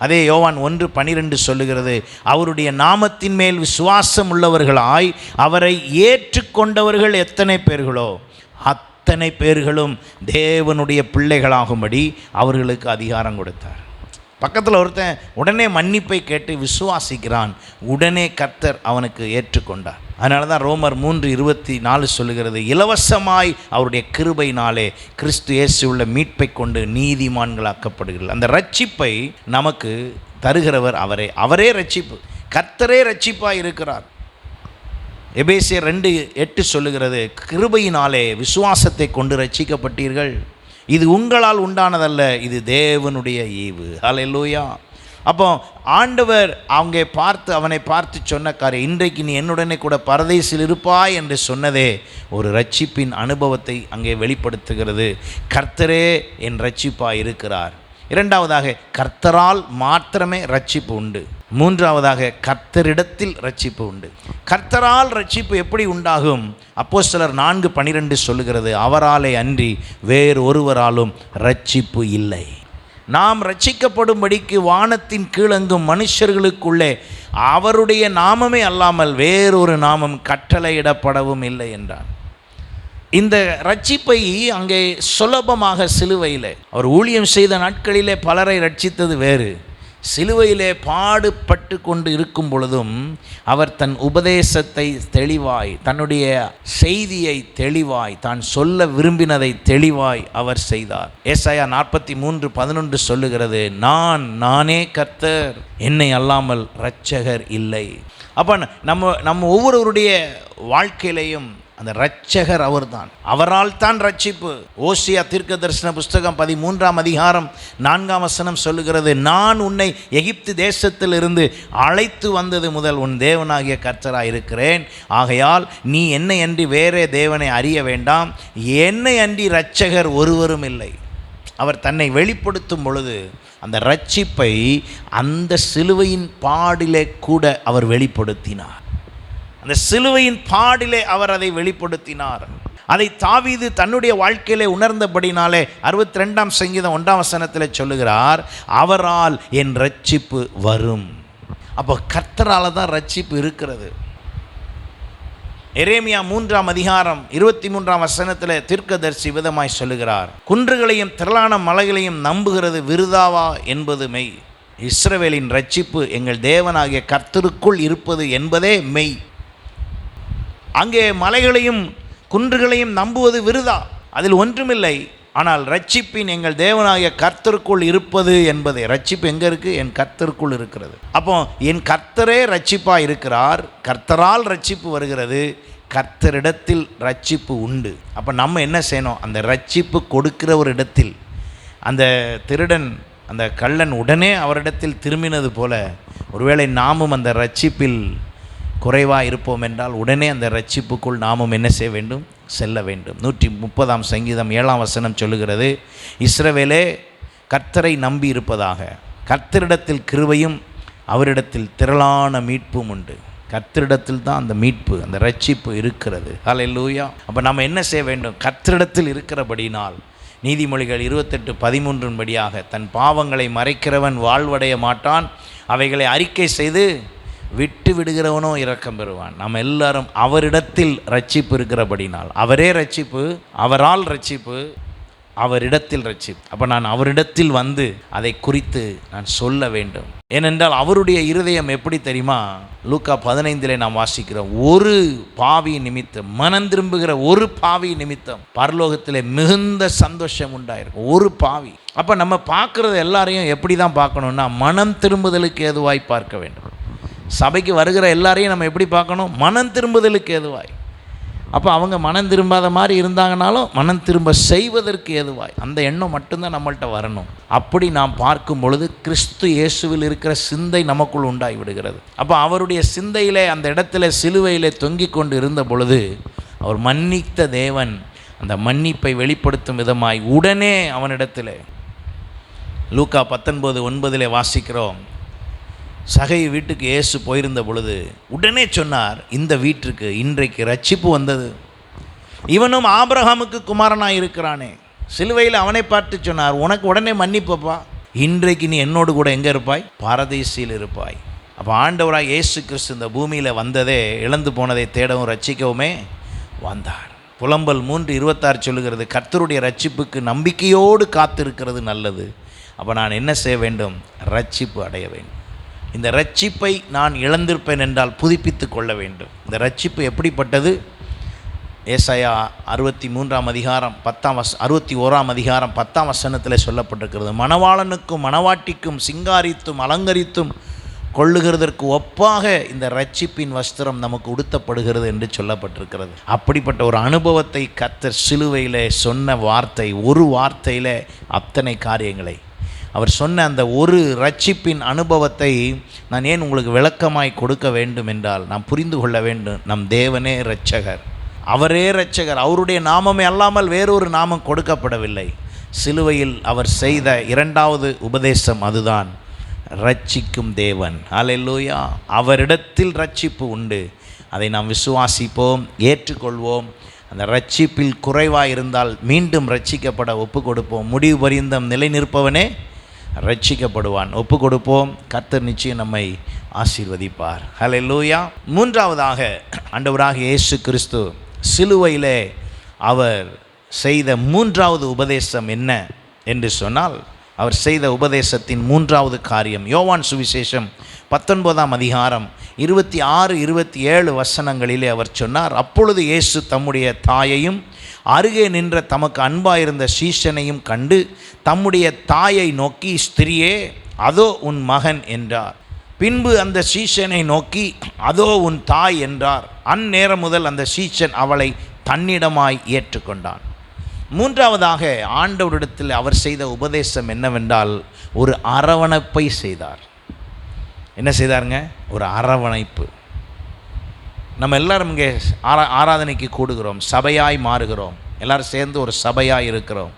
அதே யோவான் 1:12 சொல்லுகிறது, அவருடைய நாமத்தின் மேல் விசுவாசம் உள்ளவர்களாய் அவரை ஏற்றுக்கொண்டவர்கள் எத்தனை பேர்களோ அத்தனை பேர்களும் தேவனுடைய பிள்ளைகளாகும்படி அவர்களுக்கு அதிகாரம் கொடுத்தார். பக்கத்தில் ஒருத்தன் உடனே மன்னிப்பை கேட்டு விசுவாசிக்கிறான், உடனே கர்த்தர் அவனுக்கு ஏற்றுக்கொண்டார். அதனால தான் ரோமர் 3:24 சொல்லுகிறது, இலவசமாய் அவருடைய கிருபையினாலே கிறிஸ்து இயேசு உள்ள மீட்பை கொண்டு நீதிமான்களாக்கப்படுகிறது. அந்த ரட்சிப்பை நமக்கு தருகிறவர் அவரே ரட்சிப்பு, கர்த்தரே ரட்சிப்பாய் இருக்கிறார். எபேசியர் 2:8 சொல்லுகிறது, கிருபையினாலே விசுவாசத்தை கொண்டு ரட்சிக்கப்பட்டீர்கள். இது உங்களால் உண்டானதல்ல, இது தேவனுடைய ஈவு. ஹல்லேலூயா. அப்போ ஆண்டவர் அவனை பார்த்து சொன்ன காரியம், இன்றைக்கு நீ என்னுடனே கூட பரதேசில் இருப்பாய் என்று சொன்னதே ஒரு ரட்சிப்பின் அனுபவத்தை அங்கே வெளிப்படுத்துகிறது. கர்த்தரே என் ரட்சிப்பாய் இருக்கிறார். இரண்டாவதாக, கர்த்தரால் மாத்திரமே ரட்சிப்பு உண்டு. மூன்றாவதாக, கர்த்தரிடத்தில் ரட்சிப்பு உண்டு. கர்த்தரால் ரட்சிப்பு எப்படி உண்டாகும்? அப்போஸ்தலர் 4:12 சொல்லுகிறது, அவராலே அன்றி வேறு ஒருவராலும் ரட்சிப்பு இல்லை. நாம் ரட்சிக்கப்படும்படிக்கு வானத்தின் கீழெங்கும் மனுஷர்களுக்குள்ளே அவருடைய நாமமே அல்லாமல் வேறொரு நாமம் கட்டளையிடப்படவும் இல்லை என்றார். இந்த ரட்சிப்பை அங்கே சுலபமாக சிலுவையில் அவர் ஊழியம் செய்த நாட்களிலே பலரை ரட்சித்தது வேறு. சிலுவையிலே பாடுபட்டு கொண்டு இருக்கும் பொழுதும் அவர் தன் உபதேசத்தை தெளிவாய், தன்னுடைய செய்தியை தெளிவாய், தான் சொல்ல விரும்பினதை தெளிவாய் அவர் செய்தார். ஏசாயா 43:11 சொல்லுகிறது, நானே கர்த்தர், என்னை அல்லாமல் இரட்சகர் இல்லை. அப்போ நம்ம ஒவ்வொருவருடைய வாழ்க்கையிலையும் அந்த இரட்சகர் அவர்தான், அவரால் தான் ரட்சிப்பு. ஓசியா தீர்க்க தரிசன புஸ்தகம் 13:4 சொல்லுகிறது, நான் உன்னை எகிப்து தேசத்திலிருந்து அழைத்து வந்தது முதல் உன் தேவனாகிய கர்த்தராய் இருக்கிறேன். ஆகையால் நீ என்னை அன்றி வேறே தேவனை அறிய வேண்டாம், என்னை அன்றி இரட்சகர் ஒருவரும் இல்லை. அவர் தன்னை வெளிப்படுத்தும் பொழுது அந்த ரட்சிப்பை அந்த சிலுவையின் பாடிலே கூட அவர் வெளிப்படுத்தினார். அந்த சிலுவையின் பாடிலே அவர் அதை வெளிப்படுத்தினார். அதை தாவீது தன்னுடைய வாழ்க்கையிலே உணர்ந்தபடினாலே 62ஆம் சங்கீதம் 1 சொல்லுகிறார், அவரால் என் ரட்சிப்பு வரும். அப்போ கர்த்தரால் தான் ரட்சிப்பு இருக்கிறது. எரேமியா 3:23 தீர்க்கதரிசி விதமாய் சொல்லுகிறார், குன்றுகளையும் திரளான மலைகளையும் நம்புகிறது விருதாவா என்பது மெய். இஸ்ரவேலின் ரட்சிப்பு எங்கள் தேவனாகிய கர்த்தருக்குள் இருப்பது என்பதே மெய். அங்கே மலைகளையும் குன்றுகளையும் நம்புவது விருதா, அதில் ஒன்றுமில்லை. ஆனால் ரட்சிப்பின் எங்கள் தேவனாகிய கர்த்தருக்குள் இருப்பது என்பதே. ரட்சிப்பு எங்கே இருக்குது? என் கர்த்தருக்குள் இருக்கிறது. அப்போ என் கர்த்தரே ரட்சிப்பாக இருக்கிறார், கர்த்தரால் ரட்சிப்பு வருகிறது, கர்த்தரிடத்தில் ரட்சிப்பு உண்டு. அப்போ நம்ம என்ன செய்யணும்? அந்த ரட்சிப்பு கொடுக்கிற ஒரு இடத்தில், அந்த திருடன் அந்த கள்ளன் உடனே அவரிடத்தில் திரும்பினது போல, ஒருவேளை நாமும் அந்த ரட்சிப்பில் குறைவாக இருப்போம் என்றால் உடனே அந்த ரட்சிப்புக்குள் நாமும் என்ன செய்ய வேண்டும்? செல்ல வேண்டும். 130ஆம் சங்கீதம் 7 சொல்லுகிறது, இஸ்ரவேலே கர்த்தரை நம்பி இருப்பதாக, கர்த்தரிடத்தில் கிருபையும் அவரிடத்தில் திரளான மீட்பும் உண்டு. கர்த்தரிடத்தில் தான் அந்த மீட்பு, அந்த ரட்சிப்பு இருக்கிறது. ஹல்லேலூயா. அப்போ நம்ம என்ன செய்ய வேண்டும்? கர்த்தரிடத்தில் இருக்கிறபடினால் நீதிமொழிகள் 28:13 படியாக, தன் பாவங்களை மறைக்கிறவன் வாழ்வடைய மாட்டான், அவைகளை அறிக்கை செய்து விட்டு விடுகிறவனோ இரக்கம் பெறுவான். நம்ம எல்லாரும் அவரிடத்தில் ரட்சிப்பு இருக்கிறபடினால், அவரே ரட்சிப்பு, அவரால் ரட்சிப்பு, அவரிடத்தில் ரட்சிப்பு. அப்போ நான் அவரிடத்தில் வந்து அதை குறித்து நான் சொல்ல வேண்டும். ஏனென்றால் அவருடைய இருதயம் எப்படி தெரியுமா? லூக்கா 15 நாம் வாசிக்கிறோம், ஒரு பாவி நிமித்தம், மனம் திரும்புகிற ஒரு பாவி நிமித்தம் பரலோகத்திலே மிகுந்த சந்தோஷம் உண்டாயிருக்கும். ஒரு பாவி. அப்போ நம்ம பார்க்குறது எல்லாரையும் எப்படி தான் பார்க்கணுன்னா, மனம் திரும்புதலுக்கு ஏதுவாய் பார்க்க வேண்டும். சபைக்கு வருகிற எல்லாரையும் நம்ம எப்படி பார்க்கணும்? மனம் திரும்புதலுக்கு ஏதுவாய். அப்போ அவங்க மனம் திரும்பாத மாதிரி இருந்தாங்கனாலும் மனம் திரும்ப செய்வதற்கு ஏதுவாய், அந்த எண்ணம் மட்டும்தான் நம்மள்கிட்ட வரணும். அப்படி நாம் பார்க்கும் பொழுது கிறிஸ்து இயேசுவில் இருக்கிற சிந்தை நமக்குள் உண்டாகி விடுகிறது. அப்போ அவருடைய சிந்தையிலே அந்த இடத்துல சிலுவையிலே தொங்கிக் கொண்டு இருந்த பொழுது அவர் மன்னித்த தேவன் அந்த மன்னிப்பை வெளிப்படுத்தும் விதமாய் உடனே அவனிடத்தில், லூக்கா 19:9 வாசிக்கிறோம், சகை வீட்டுக்கு இயேசு போயிருந்த பொழுது உடனே சொன்னார், இந்த வீட்டிற்கு இன்றைக்கு ரட்சிப்பு வந்தது, இவனும் ஆபிரகாமுக்கு குமாரனாக இருக்கிறானே. சிலுவையில் அவனை பார்த்து சொன்னார், உனக்கு உடனே மன்னிப்பப்பா, இன்றைக்கு நீ என்னோடு கூட எங்கே இருப்பாய்? பாரதீசில் இருப்பாய். அப்போ ஆண்டவராக இயேசு கிறிஸ்து இந்த பூமியில் வந்ததே இழந்து போனதை தேடவும் ரட்சிக்கவுமே வந்தார். புலம்பல் 3:26 சொல்லுகிறது, கர்த்தருடைய ரட்சிப்புக்கு நம்பிக்கையோடு காத்திருக்கிறது நல்லது. அப்போ நான் என்ன செய்ய வேண்டும்? ரட்சிப்பு அடைய வேண்டும். இந்த ரட்சிப்பை நான் இழந்திருப்பேன் என்றால் புதுப்பித்து கொள்ள வேண்டும். இந்த ரட்சிப்பு எப்படிப்பட்டது? ஏசாயா 61:10 சொல்லப்பட்டிருக்கிறது, மணவாளனுக்கும் மணவாட்டிக்கும் சிங்காரித்தும் அலங்கரித்தும் கொள்ளுகிறதற்கு ஒப்பாக இந்த ரட்சிப்பின் வஸ்திரம் நமக்கு உடுத்தப்படுகிறது என்று சொல்லப்பட்டிருக்கிறது. அப்படிப்பட்ட ஒரு அனுபவத்தை கர்த்தர் சிலுவையில் சொன்ன வார்த்தை, ஒரு வார்த்தையில் அத்தனை காரியங்களை அவர் சொன்ன அந்த ஒரு ரட்சிப்பின் அனுபவத்தை நான் ஏன் உங்களுக்கு விளக்கமாய் கொடுக்க வேண்டும் என்றால், நாம் புரிந்து கொள்ள வேண்டும், நம் தேவனே இரட்சகர், அவரே இரட்சகர். அவருடைய நாமமே அல்லாமல் வேறொரு நாமம் கொடுக்கப்படவில்லை. சிலுவையில் அவர் செய்த இரண்டாவது உபதேசம் அதுதான், ரட்சிக்கும் தேவன். அல்லேலூயா. அவரிடத்தில் ரட்சிப்பு உண்டு. அதை நாம் விசுவாசிப்போம், ஏற்றுக்கொள்வோம். அந்த ரட்சிப்பில் குறைவாக இருந்தால் மீண்டும் ரட்சிக்கப்பட ஒப்பு கொடுப்போம். முடிவு பரியந்தம் நிலை நிற்பவனே ரட்சிக்கப்படுவான். ஒப்பு கொடுப்போம். கர்த்தர் நிச்சயம் நம்மை ஆசீர்வதிப்பார். அல்லேலூயா. மூன்றாவதாக ஆண்டவராக இயேசு கிறிஸ்து சிலுவையிலே அவர் செய்த மூன்றாவது உபதேசம் என்ன என்று சொன்னால், அவர் செய்த உபதேசத்தின் மூன்றாவது காரியம் யோவான் சுவிசேஷம் 19ஆம் அதிகாரம் 26-27 வசனங்களிலே அவர் சொன்னார், அப்பொழுது இயேசு தம்முடைய தாயையும் அருகே நின்ற தமக்கு அன்பாயிருந்த சீஷனையும் கண்டு தம்முடைய தாயை நோக்கி, ஸ்திரியே அதோ உன் மகன் என்றார். பின்பு அந்த சீஷனை நோக்கி, அதோ உன் தாய் என்றார். அந்நேரம் முதல் அந்த சீஷன் அவளை தன்னிடமாய் ஏற்றுக்கொண்டான். மூன்றாவதாக ஆண்டவரிடத்தில் அவர் செய்த உபதேசம் என்னவென்றால், ஒரு அரவணைப்பை செய்தார். என்ன செய்தாருங்க? ஒரு அரவணைப்பு. நம்ம எல்லாரும் இங்கே ஆராதனைக்கு கூடுகிறோம், சபையாய் மாறுகிறோம், எல்லாரும் சேர்ந்து ஒரு சபையாய் இருக்கிறோம்.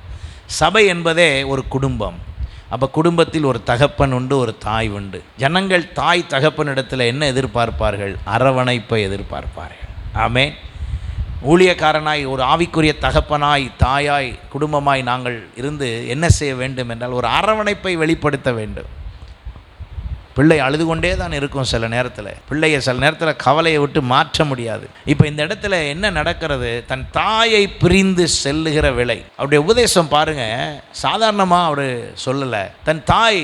சபை என்பதே ஒரு குடும்பம். அப்போ குடும்பத்தில் ஒரு தகப்பன் உண்டு, ஒரு தாய் உண்டு. ஜனங்கள் தாய் தகப்பனிடத்தில் என்ன எதிர்பார்ப்பார்கள்? அரவணைப்பை எதிர்பார்ப்பார்கள். ஆமென். ஊழியக்காரனாய், ஒரு ஆவிக்குரிய தகப்பனாய், தாயாய், குடும்பமாய் நாங்கள் இருந்து என்ன செய்ய வேண்டும் என்றால், ஒரு அரவணைப்பை வெளிப்படுத்த வேண்டும். பிள்ளை அழுது கொண்டே தான் இருக்கும். சில நேரத்தில் பிள்ளையை சில நேரத்தில் கவலையை விட்டு மாற்ற முடியாது. இப்போ இந்த இடத்துல என்ன நடக்கிறது? தன் தாயை பிரிந்து செல்லுகிற விலை. அவருடைய உபதேசம் பாருங்கள், சாதாரணமாக அவர் சொல்லலை. தன் தாய்,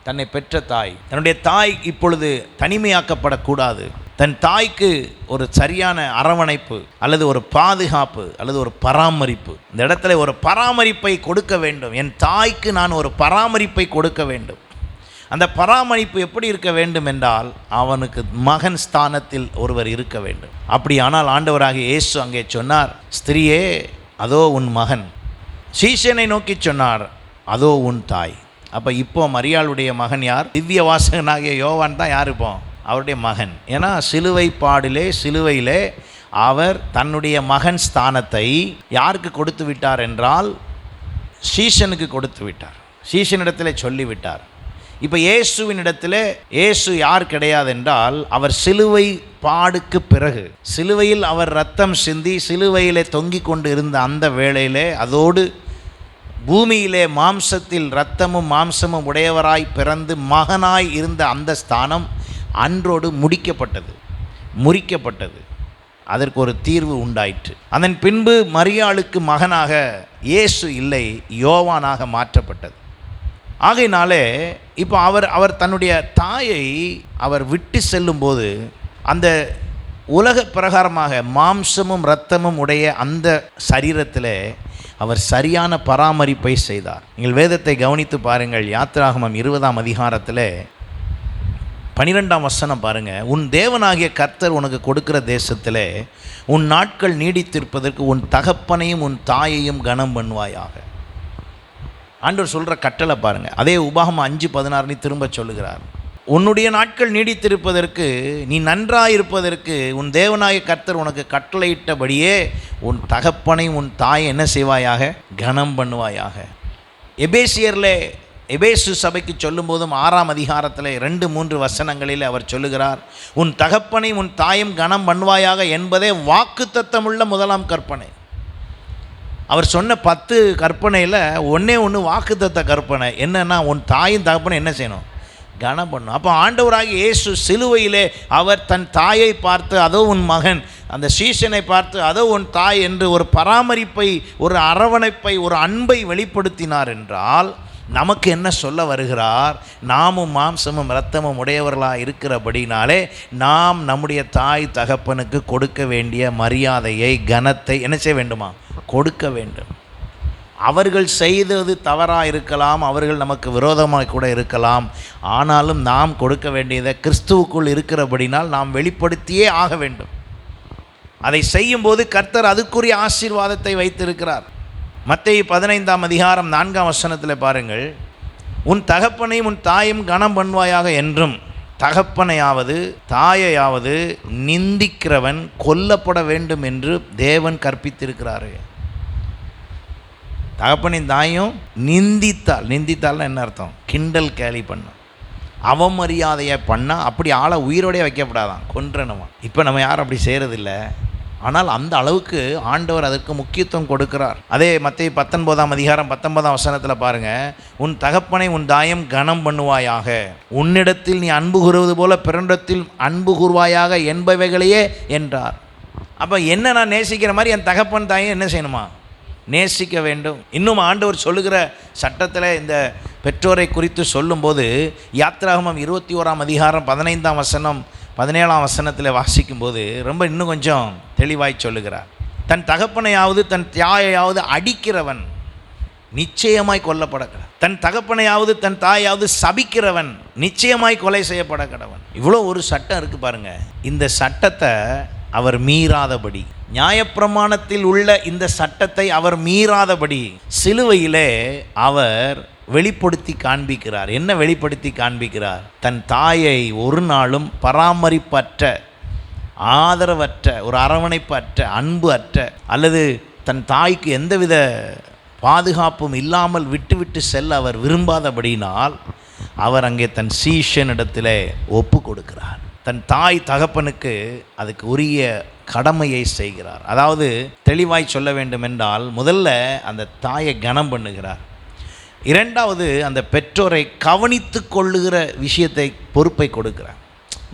தன்னை பெற்ற தாய், தன்னுடைய தாய் இப்பொழுது தனிமையாக்கப்படக்கூடாது. தன் தாய்க்கு ஒரு சரியான அரவணைப்பு அல்லது ஒரு பாதுகாப்பு அல்லது ஒரு பராமரிப்பு, இந்த இடத்துல ஒரு பராமரிப்பை கொடுக்க வேண்டும். என் தாய்க்கு நான் ஒரு பராமரிப்பை கொடுக்க வேண்டும். அந்த பராமரிப்பு எப்படி இருக்க வேண்டும் என்றால், அவனுக்கு மகன் ஸ்தானத்தில் ஒருவர் இருக்க வேண்டும். அப்படியானால் ஆண்டவராகிய இயேசு அங்கே சொன்னார், ஸ்திரியே அதோ உன் மகன். சீஷனை நோக்கி சொன்னார், அதோ உன் தாய். அப்போ இப்போ மரியாளுடைய மகன் யார்? திவ்ய வாசகனாகிய யோவான் தான். யார் இப்போ? அவருடைய மகன். ஏன்னா சிலுவையிலே அவர் தன்னுடைய மகன் ஸ்தானத்தை யாருக்கு கொடுத்து விட்டார் என்றால், சீஷனுக்கு கொடுத்து விட்டார். சீஷனிடத்தில் சொல்லிவிட்டார். இப்போ இயேசுவினிடத்தில் இயேசு யார் கிடையாது என்றால், அவர் சிலுவை பாடுக்கு பிறகு, சிலுவையில் அவர் இரத்தம் சிந்தி சிலுவையிலே தொங்கிக் கொண்டு இருந்த அந்த வேளையிலே, அதோடு பூமியிலே மாம்சத்தில் இரத்தமும் மாம்சமும் உடையவராய் பிறந்து மகனாய் இருந்த அந்த ஸ்தானம் அன்றோடு முறிக்கப்பட்டது. அதற்கு ஒரு தீர்வு உண்டாயிற்று. அதன் பின்பு மரியாளுக்கு மகனாக இயேசு இல்லை, யோவானாக மாற்றப்பட்டது. ஆகையினாலே இப்போ அவர் தன்னுடைய தாயை அவர் விட்டு செல்லும்போது, அந்த உலக பிரகாரமாக மாம்சமும் இரத்தமும் உடைய அந்த சரீரத்தில் அவர் சரியான பராமரிப்பை செய்தார். நீங்கள் வேதத்தை கவனித்து பாருங்கள். யாத்திராகமம் 20ஆம் அதிகாரத்தில் 12ஆம் வசனம் பாருங்கள். உன் தேவனாகிய கர்த்தர் உனக்கு கொடுக்கிற தேசத்தில் உன் நாட்கள் நீடித்திருப்பதற்கு உன் தகப்பனையும் உன் தாயையும் கனம் பண்ணுவாயாக. ஆண்டவர் சொல்கிற கட்டளை பாருங்கள். அதே உபாகமம் 5:16 திரும்ப சொல்லுகிறார். உன்னுடைய நாட்கள் நீடித்திருப்பதற்கு, நீ நன்றாயிருப்பதற்கு உன் தேவனாகிய கர்த்தர் உனக்கு கட்டளையிட்டபடியே உன் தகப்பனை உன் தாயை என்ன செய்வாயாக? கனம் பண்ணுவாயாக. எபேசு சபைக்கு சொல்லும்போதும் 6ஆம் அதிகாரத்தில் 2-3 வசனங்களில் அவர் சொல்லுகிறார், உன் தகப்பனை உன் தாயும் கனம் பண்ணுவாயாக என்பதே வாக்குத்தத்தமுள்ள முதலாம் கற்பனை. அவர் சொன்ன 10 கற்பனையில் ஒன்றே வாக்குத்தத்த கற்பனை. என்னென்னா, உன் தாயும் தகப்பனை என்ன செய்யணும்? கனம் பண்ணும். அப்போ ஆண்டவராகிய இயேசு சிலுவையிலே அவர் தன் தாயை பார்த்து, அதோ உன் மகன், அந்த சீஷனை பார்த்து, அதோ உன் தாய் என்று ஒரு பராமரிப்பை, ஒரு அரவணைப்பை, ஒரு அன்பை வெளிப்படுத்தினார் என்றால், நமக்கு என்ன சொல்ல வருகிறார்? நாமும் மாம்சமும் இரத்தமும் உடையவர்களாக இருக்கிறபடினாலே நாம் நம்முடைய தாய் தகப்பனுக்கு கொடுக்க வேண்டிய மரியாதையை, கனத்தை என்ன செய்ய வேண்டுமா? கொடுக்க வேண்டும். அவர்கள் செய்தது தவறாக இருக்கலாம், அவர்கள் நமக்கு விரோதமாக கூட இருக்கலாம். ஆனாலும் நாம் கொடுக்க வேண்டியதை கிறிஸ்துவுக்குள் இருக்கிறபடினால் நாம் வெளிப்படுத்தியே ஆக வேண்டும். அதை செய்யும்போது கர்த்தர் அதுக்குரிய ஆசீர்வாதத்தை வைத்திருக்கிறார். மத்தேயு 15:4 பாருங்கள், உன் தகப்பனையும் உன் தாயும் கனம் பண்ணுவாயாக என்றும், தகப்பனையாவது தாயையாவது நிந்திக்கிறவன் கொல்லப்பட வேண்டும் என்று தேவன் கற்பித்திருக்கிறாரு. தகப்பனின் தாயும் நிந்தித்தால்னா என்ன அர்த்தம்? கிண்டல் கேலி பண்ண, அவமரியாதையை பண்ணால் அப்படி ஆளை உயிரோடய வைக்கப்படாதான், கொன்றணுமா. இப்போ நம்ம யாரும் அப்படி செய்கிறதில்ல. ஆனால் அந்த அளவுக்கு ஆண்டவர் அதற்கு முக்கியத்துவம் கொடுக்கிறார். அதே மத்தேயு 19:19 பாருங்கள், உன் தகப்பனை உன் தாயம் கனம் பண்ணுவாயாக, உன்னிடத்தில் நீ அன்பு கூறுவது போல பிறனிடத்தில் அன்பு கூறுவாயாக என்பவைகளையே என்றார். அப்போ என்ன, நான் நேசிக்கிற மாதிரி என் தகப்பன் தாயும் என்ன செய்யணுமா? நேசிக்க வேண்டும். இன்னும் ஆண்டவர் சொல்லுகிற சட்டத்தில் இந்த பெற்றோரை குறித்து சொல்லும்போது யாத்திராகமம் 21:15 17 வாசிக்கும்போது ரொம்ப இன்னும் கொஞ்சம் தெளிவாய் சொல்லுகிறார். தன் தகப்பனையாவது தன் தாயையாவது அடிக்கிறவன் நிச்சயமாய் கொல்லப்படக்கடவன், தன் தகப்பனையாவது தன் தாயாவது சபிக்கிறவன் நிச்சயமாய் கொலை செய்யப்படக்கடவன். இவ்வளோ ஒரு சட்டம் இருக்குது பாருங்க. இந்த சட்டத்தை அவர் மீறாதபடி, நியாயப்பிரமாணத்தில் உள்ள இந்த சட்டத்தை அவர் மீறாதபடி சிலுவையிலே அவர் வெளிப்படுத்தி காண்பிக்கிறார். என்ன வெளிப்படுத்தி காண்பிக்கிறார்? தன் தாயை ஒரு நாளும் பராமரிப்பற்ற, ஆதரவற்ற, ஒரு அரவணைப்பற்ற, அன்பு அற்ற, அல்லது தன் தாய்க்கு எந்தவித பாதுகாப்பும் இல்லாமல் விட்டு செல்ல அவர் விரும்பாதபடினால் அவர் அங்கே தன் சீஷனிடத்தில் ஒப்பு கொடுக்கிறார். தன் தாய் தகப்பனுக்கு அதுக்கு உரிய கடமையை செய்கிறார். அதாவது தெளிவாய் சொல்ல வேண்டும் என்றால், முதல்ல அந்த தாயை கனம் பண்ணுகிறார். இரண்டாவது, அந்த பெற்றோரை கவனித்து கொள்ளுகிற விஷயத்தை, பொறுப்பை கொடுக்கிறார்.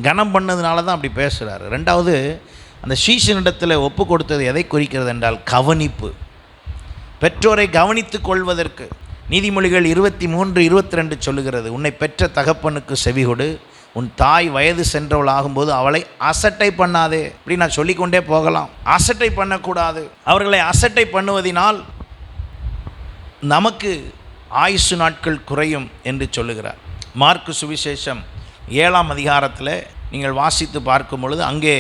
கனம் பண்ணதுனால தான் அப்படி பேசுகிறார். ரெண்டாவது, அந்த சீஷனிடத்தில் ஒப்பு கொடுத்தது எதை குறிக்கிறது என்றால் கவனிப்பு. பெற்றோரை கவனித்து கொள்வதற்கு நீதிமொழிகள் 23:22 சொல்லுகிறது, உன்னை பெற்ற தகப்பனுக்கு செவிகொடு, உன் தாய் வயது சென்றவள் ஆகும்போது அவளை அசட்டை பண்ணாதே. இப்படி நான் சொல்லிக்கொண்டே போகலாம். அசட்டை பண்ணக்கூடாது. அவர்களை அசட்டை பண்ணுவதினால் நமக்கு ஆயுசு நாட்கள் குறையும் என்று சொல்லுகிறார். மார்க்கு சுவிசேஷம் 7 நீங்கள் வாசித்து பார்க்கும் பொழுது அங்கே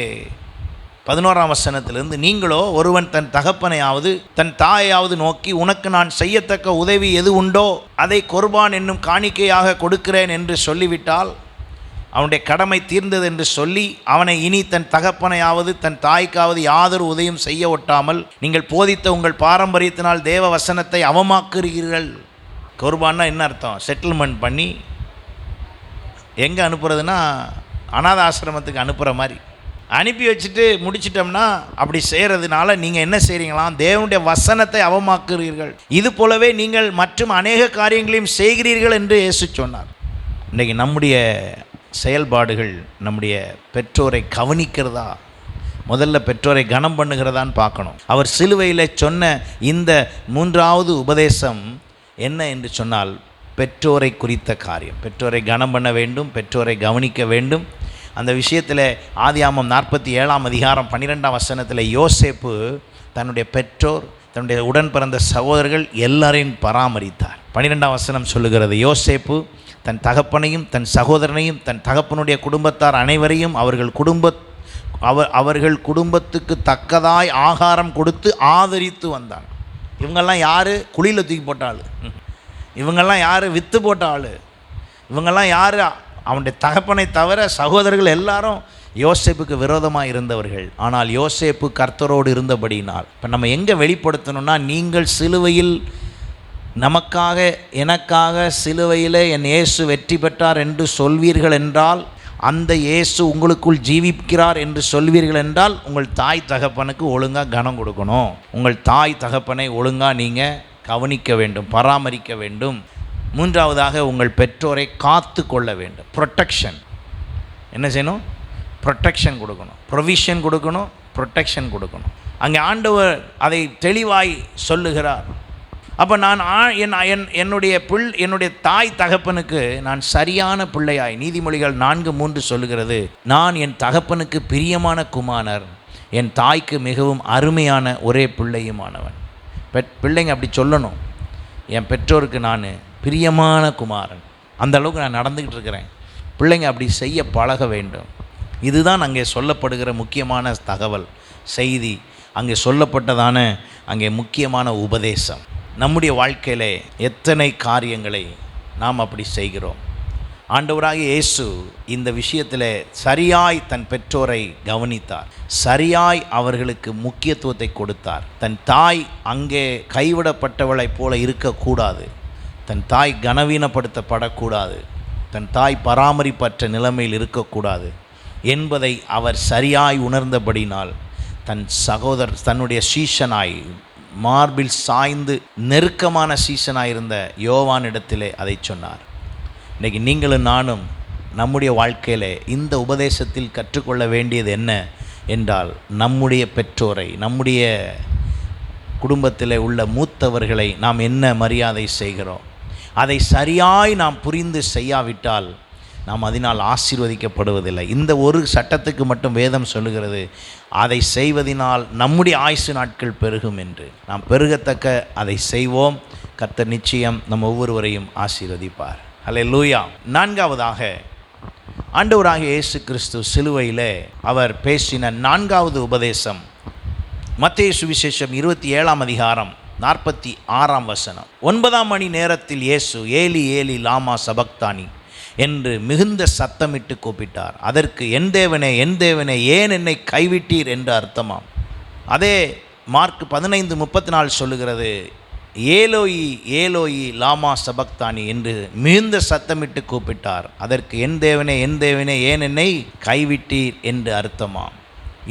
11 நீங்களோ ஒருவன் தன் தகப்பனையாவது தன் தாயாவது நோக்கி, உனக்கு நான் செய்யத்தக்க உதவி எது உண்டோ அதை கொர்பான் என்னும் காணிக்கையாக கொடுக்கிறேன் என்று சொல்லிவிட்டால் அவனுடைய கடமை தீர்ந்தது என்று சொல்லி அவனை இனி தன் தகப்பனையாவது தன் தாய்க்காவது யாதொரு உதவியும் செய்ய ஒட்டாமல் நீங்கள் போதித்த உங்கள் பாரம்பரியத்தினால் தேவ வசனத்தை அவமாக்குகிறீர்கள். கொர்பான்னா என்ன அர்த்தம்? செட்டில்மெண்ட் பண்ணி எங்கே அனுப்புறதுன்னா அநாத ஆசிரமத்துக்கு அனுப்புகிற மாதிரி அனுப்பி வச்சுட்டு முடிச்சிட்டோம்னா, அப்படி செய்கிறதுனால நீங்கள் என்ன செய்கிறீங்களாம்? தேவனுடைய வசனத்தை அவமாக்குகிறீர்கள். இது போலவே நீங்கள் மற்றும் அநேக காரியங்களையும் செய்கிறீர்கள் என்று இயேசு சொன்னார். இன்றைக்கி நம்முடைய செயல்பாடுகள் நம்முடைய பெற்றோரை கவனிக்கிறதா, முதல்ல பெற்றோரை கனம் பண்ணுகிறதான்னு பார்க்கணும். அவர் சிலுவையில் சொன்ன இந்த 3வது உபதேசம் என்ன என்று சொன்னால், பெற்றோரை குறித்த காரியம். பெற்றோரை கனம் பண்ண வேண்டும், பெற்றோரை கவனிக்க வேண்டும். அந்த விஷயத்தில் ஆதியாகமம் 47 12 யோசேப்பு தன்னுடைய பெற்றோர், தன்னுடைய உடன் பிறந்த சகோதரர்கள் எல்லாரையும் பராமரித்தார். 12 சொல்லுகிறது, யோசேப்பு தன் தகப்பனையும் தன் சகோதரனையும் தன் தகப்பனுடைய குடும்பத்தார் அனைவரையும் அவர்கள் குடும்பத்துக்கு தக்கதாய் ஆகாரம் கொடுத்து ஆதரித்து வந்தான். இவங்கெல்லாம் யார்? குழியில் தூக்கி போட்ட ஆள். இவங்கெல்லாம் யார்? விற்று போட்ட ஆள். இவங்கெல்லாம் யார்? அவனுடைய தகப்பனை தவிர சகோதரர்கள் எல்லாரும் யோசேப்புக்கு விரோதமாக இருந்தவர்கள். ஆனால் யோசேப்பு கர்த்தரோடு இருந்தபடினால், இப்போ நம்ம எங்கே வெளிப்படுத்தணும்னா, நீங்கள் சிலுவையில் நமக்காக எனக்காக சிலுவையில் என் இயேசு வெற்றி பெற்றார் என்று சொல்வீர்கள் என்றால், அந்த இயேசு உங்களுக்குள் ஜீவிக்கிறார் என்று சொல்வீர்கள் என்றால், உங்கள் தாய் தகப்பனுக்கு ஒழுங்காக கனம் கொடுக்கணும். உங்கள் தாய் தகப்பனை ஒழுங்காக நீங்கள் கவனிக்க வேண்டும், பராமரிக்க வேண்டும். 3வதாக, உங்கள் பெற்றோரை காத்து கொள்ள வேண்டும். ப்ரொட்டெக்ஷன். என்ன செய்யணும்? ப்ரொட்டெக்ஷன் கொடுக்கணும், ப்ரொவிஷன் கொடுக்கணும், ப்ரொட்டெக்ஷன் கொடுக்கணும். அங்கே ஆண்டவர் அதை தெளிவாய் சொல்லுகிறார். அப்போ நான் என்னுடைய தாய் தகப்பனுக்கு நான் சரியான பிள்ளையாய், நீதிமொழிகள் 4:3 சொல்லுகிறது, நான் என் தகப்பனுக்கு பிரியமான குமாரர், என் தாய்க்கு மிகவும் அருமையான ஒரே பிள்ளையுமானவன். பிள்ளைங்க அப்படி சொல்லணும். என் பெற்றோருக்கு நான் பிரியமான குமாரன், அந்த அளவுக்கு நான் நடந்துக்கிட்டு இருக்கிறேன். பிள்ளைங்க அப்படி செய்ய பழக வேண்டும். இதுதான் அங்கே சொல்லப்படுகிற முக்கியமான தகவல், செய்தி. அங்கே சொல்லப்பட்டதான அங்கே முக்கியமான உபதேசம். நம்முடைய வாழ்க்கையிலே எத்தனை காரியங்களை நாம் அப்படி செய்கிறோம். ஆண்டவராகிய இயேசு இந்த விஷயத்தில் சரியாய் தன் பெற்றோரை கவனித்தார், சரியாய் அவர்களுக்கு முக்கியத்துவத்தை கொடுத்தார். தன் தாய் அங்கே கைவிடப்பட்டவளைப் போல இருக்கக்கூடாது, தன் தாய் கனவீனப்படுத்தப்படக்கூடாது, தன் தாய் பராமரிப்பற்ற நிலைமையில் இருக்கக்கூடாது என்பதை அவர் சரியாய் உணர்ந்தபடினால் தன்னுடைய சீஷனாய், மார்பில் சாய்ந்து நெருக்கமான சீஷனாயிருந்த யோவானிடத்திலே அதை சொன்னார். இன்றைக்கி நீங்களும் நானும் நம்முடைய வாழ்க்கையில் இந்த உபதேசத்தில் கற்றுக்கொள்ள வேண்டியது என்ன என்றால், நம்முடைய பெற்றோரை, நம்முடைய குடும்பத்தில் உள்ள மூத்தவர்களை நாம் என்ன மரியாதை செய்கிறோம், அதை சரியாய் நாம் புரிந்து செய்யாவிட்டால் நாம் அதனால் ஆசீர்வதிக்கப்படுவதில்லை. இந்த ஒரு சட்டத்துக்கு மட்டும் வேதம் சொல்லுகிறது, அதை செய்வதனால் நம்முடைய ஆயுசு நாட்கள் பெருகும் என்று. நாம் பெருகத்தக்க அதை செய்வோம். கர்த்தர் நிச்சயம் நம் ஒவ்வொருவரையும் ஆசீர்வதிப்பார். அல்லேலூயா. நான்காவதாக, ஆண்டவராகிய இயேசு கிறிஸ்து சிலுவையிலே அவர் பேசின நான்காவது உபதேசம் மத்தேயு சுவிசேஷம் 27ஆம் அதிகாரம் 46ஆம் வசனம். 9ஆம் மணி நேரத்தில் இயேசு ஏலி ஏலி லாமா சபக்தானி என்று மிகுந்த சத்தமிட்டு கூப்பிட்டார். அதற்கு என் தேவனே என் தேவனே ஏன் என்னை கைவிட்டீர் என்று அர்த்தமாம். அதே மார்க் 15:34 சொல்லுகிறது, ஏலோயி ஏலோயி லாமா சபக்தானி என்று மிகுந்த சத்தமிட்டு கூப்பிட்டார். அதற்கு என் தேவனே ஏன் என்னை கைவிட்டீர் என்று அர்த்தமாம்.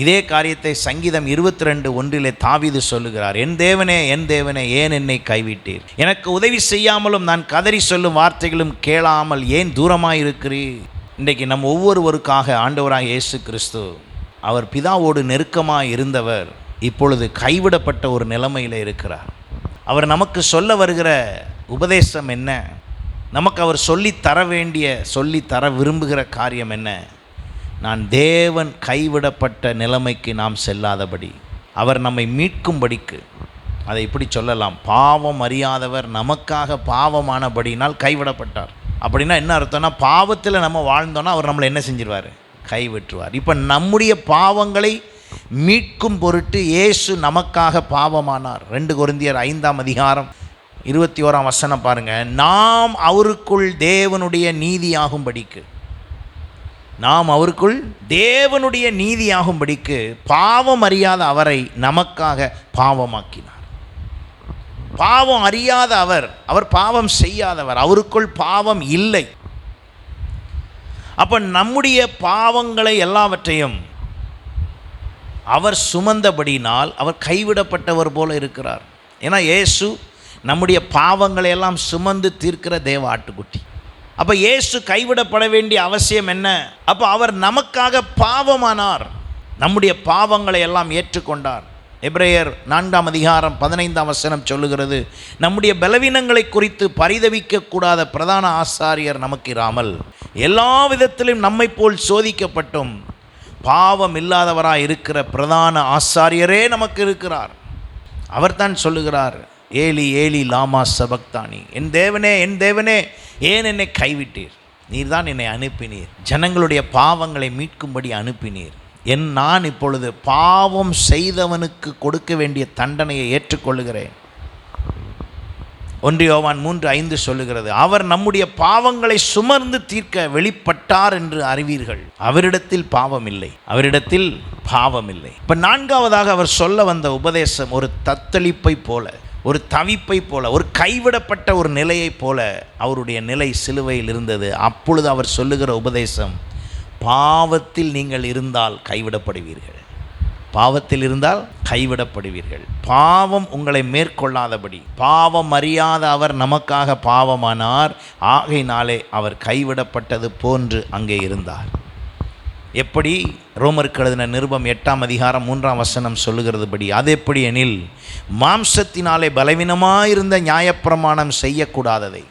இதே காரியத்தை சங்கீதம் 22:1 தாவீது சொல்லுகிறார், என் தேவனே ஏன் என்னை கைவிட்டீர், எனக்கு உதவி செய்யாமலும் நான் கதறி சொல்லும் வார்த்தைகளும் கேளாமல் ஏன் தூரமாயிருக்கிறீர். இன்றைக்கு நம் ஒவ்வொருவருக்காக ஆண்டவராக இயேசு கிறிஸ்து, அவர் பிதாவோடு நெருக்கமாக இருந்தவர், இப்பொழுது கைவிடப்பட்ட ஒரு நிலைமையில் இருக்கிறார். அவர் நமக்கு சொல்ல வருகிற உபதேசம் என்ன, நமக்கு அவர் சொல்லித்தர விரும்புகிற காரியம் என்ன? நான் தேவன் கைவிடப்பட்ட நிலைமைக்கு நாம் செல்லாதபடி, அவர் நம்மை மீட்கும்படிக்கு, அதை இப்படி சொல்லலாம், பாவம் அறியாதவர் நமக்காக பாவமானபடினால் கைவிடப்பட்டார். அப்படின்னா என்ன அர்த்தம்னா, பாவத்தில் நம்ம வாழ்ந்தோன்னா அவர் நம்மளை என்ன செஞ்சிருவார்? கைவிட்டுருவார். இப்போ நம்முடைய பாவங்களை மீட்கும் பொருட்டு இயேசு நமக்காக பாவமானார். 2 கொரிந்தியர் 5ஆம் அதிகாரம் 21ஆம் வசனம் பாருங்கள். நாம் அவருக்குள் தேவனுடைய நீதியாகும்படிக்கு, நாம் அவருக்குள் தேவனுடைய நீதியாகும்படிக்கு பாவம் அறியாத அவரை நமக்காக பாவமாக்கினார். பாவம் அறியாத அவர் பாவம் செய்யாதவர், அவருக்குள் பாவம் இல்லை. அப்போ நம்முடைய பாவங்களை எல்லாவற்றையும் அவர் சுமந்தபடினால் அவர் கைவிடப்பட்டவர் போல இருக்கிறார். ஏன்னா இயேசு நம்முடைய பாவங்களை எல்லாம் சுமந்து தீர்க்கிற தேவ ஆட்டுக்குட்டி. அப்போ இயேசு கைவிடப்பட வேண்டிய அவசியம் என்ன? அப்போ அவர் நமக்காக பாவமானார், நம்முடைய பாவங்களை எல்லாம் ஏற்றுக்கொண்டார். எபிரேயர் 4ஆம் அதிகாரம் 15ஆம் வசனம் சொல்லுகிறது, நம்முடைய பலவீனங்களை குறித்து பரிதவிக்கக்கூடாத பிரதான ஆசாரியர் நமக்கு இராமல் எல்லா விதத்திலும் நம்மை போல் சோதிக்கப்பட்டும் பாவம் இல்லாதவராக இருக்கிற பிரதான ஆசாரியரே நமக்கு இருக்கிறார். அவர்தான் சொல்லுகிறார், ஏலி ஏலி லாமா சபக்தானி, என் தேவனே ஏன் என்னை கைவிட்டீர், நீர் தான் என்னை அனுப்பினீர், ஜனங்களுடைய பாவங்களை மீட்கும்படி அனுப்பினீர். நான் இப்பொழுது பாவம் செய்தவனுக்கு கொடுக்க வேண்டிய தண்டனையை ஏற்றுக்கொள்ளுகிறேன். 1 யோவான் 3:5 சொல்லுகிறது, அவர் நம்முடைய பாவங்களை சுமர்ந்து தீர்க்க வெளிப்பட்டார் என்று அறிவீர்கள், அவரிடத்தில் பாவம் இல்லை. இப்போ 4ஆவதாக அவர் சொல்ல வந்த உபதேசம் ஒரு தத்தளிப்பை போல, ஒரு தவிப்பை போல, ஒரு கைவிடப்பட்ட ஒரு நிலையைப் போல அவருடைய நிலை சிலுவையில் இருந்தது. அப்பொழுது அவர் சொல்லுகிற உபதேசம், பாவத்தில் நீங்கள் இருந்தால் கைவிடப்படுவீர்கள், பாவம் உங்களை மேற்கொள்ளாதபடி. பாவம் அறியாத அவர் நமக்காக பாவமானார், ஆகையினாலே அவர் கைவிடப்பட்டது போன்று அங்கே இருந்தார். எப்படி? ரோமருக்கு எழுதின நிருபம் 8ஆம் அதிகாரம் 3ஆம் வசனம் சொல்லுகிறதுபடி, அது எப்படி எனில், மாம்சத்தினாலே பலவீனமாயிருந்த நியாயப்பிரமாணம் செய்யக்கூடாததை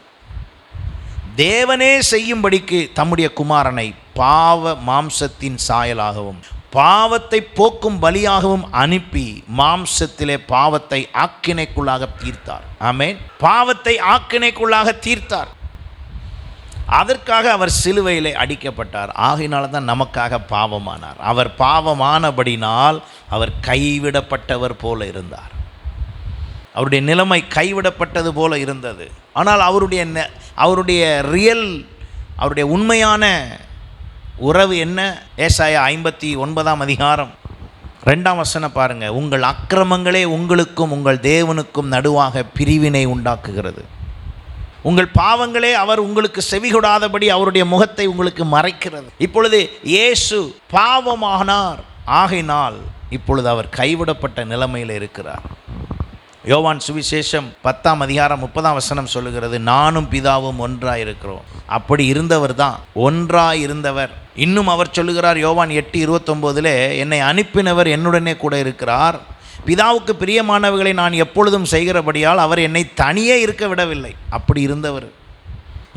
தேவனே செய்யும்படிக்கு தம்முடைய குமாரனை பாவ மாம்சத்தின் சாயலாகவும் பாவத்தை போக்கும் பலியாகவும் அனுப்பி மாம்சத்திலே பாவத்தை ஆக்கினைக்குள்ளாக தீர்த்தார். ஆமென். பாவத்தை ஆக்கினைக்குள்ளாக தீர்த்தார். அதற்காக அவர் சிலுவையிலே அடிக்கப்பட்டார். ஆகையினால தான் நமக்காக பாவமானார். அவர் பாவமானபடினால் அவர் கைவிடப்பட்டவர் போல இருந்தார். அவருடைய நிலைமை கைவிடப்பட்டது போல இருந்தது. ஆனால் அவருடைய அவருடைய உண்மையான உறவு என்ன? ஏசாயா 59 அதிகாரம் 2ஆம் வசனம் பாருங்க. உங்கள் அக்கிரமங்களே உங்களுக்கும் உங்கள் தேவனுக்கும் நடுவாக பிரிவினை உண்டாக்குகிறது. உங்கள் பாவங்களே அவர் உங்களுக்கு செவிகொடாதபடி அவருடைய முகத்தை உங்களுக்கு மறைக்கிறது. இப்பொழுது இயேசு பாவமானார். ஆகையினால் இப்பொழுது அவர் கைவிடப்பட்ட நிலைமையில் இருக்கிறார். யோவான் சுவிசேஷம் 10ஆம் அதிகாரம் 30ஆம் வசனம் சொல்லுகிறது, நானும் பிதாவும் ஒன்றாயிருக்கிறோம். அப்படி இருந்தவர் தான், ஒன்றாயிருந்தவர். இன்னும் அவர் சொல்லுகிறார் யோவான் 8:29, என்னை அனுப்பினவர் என்னுடனே கூட இருக்கிறார். பிதாவுக்கு பிரியமானவர்களை நான் எப்பொழுதும் செய்கிறபடியால் அவர் என்னை தனியே இருக்க விடவில்லை. அப்படி இருந்தவர்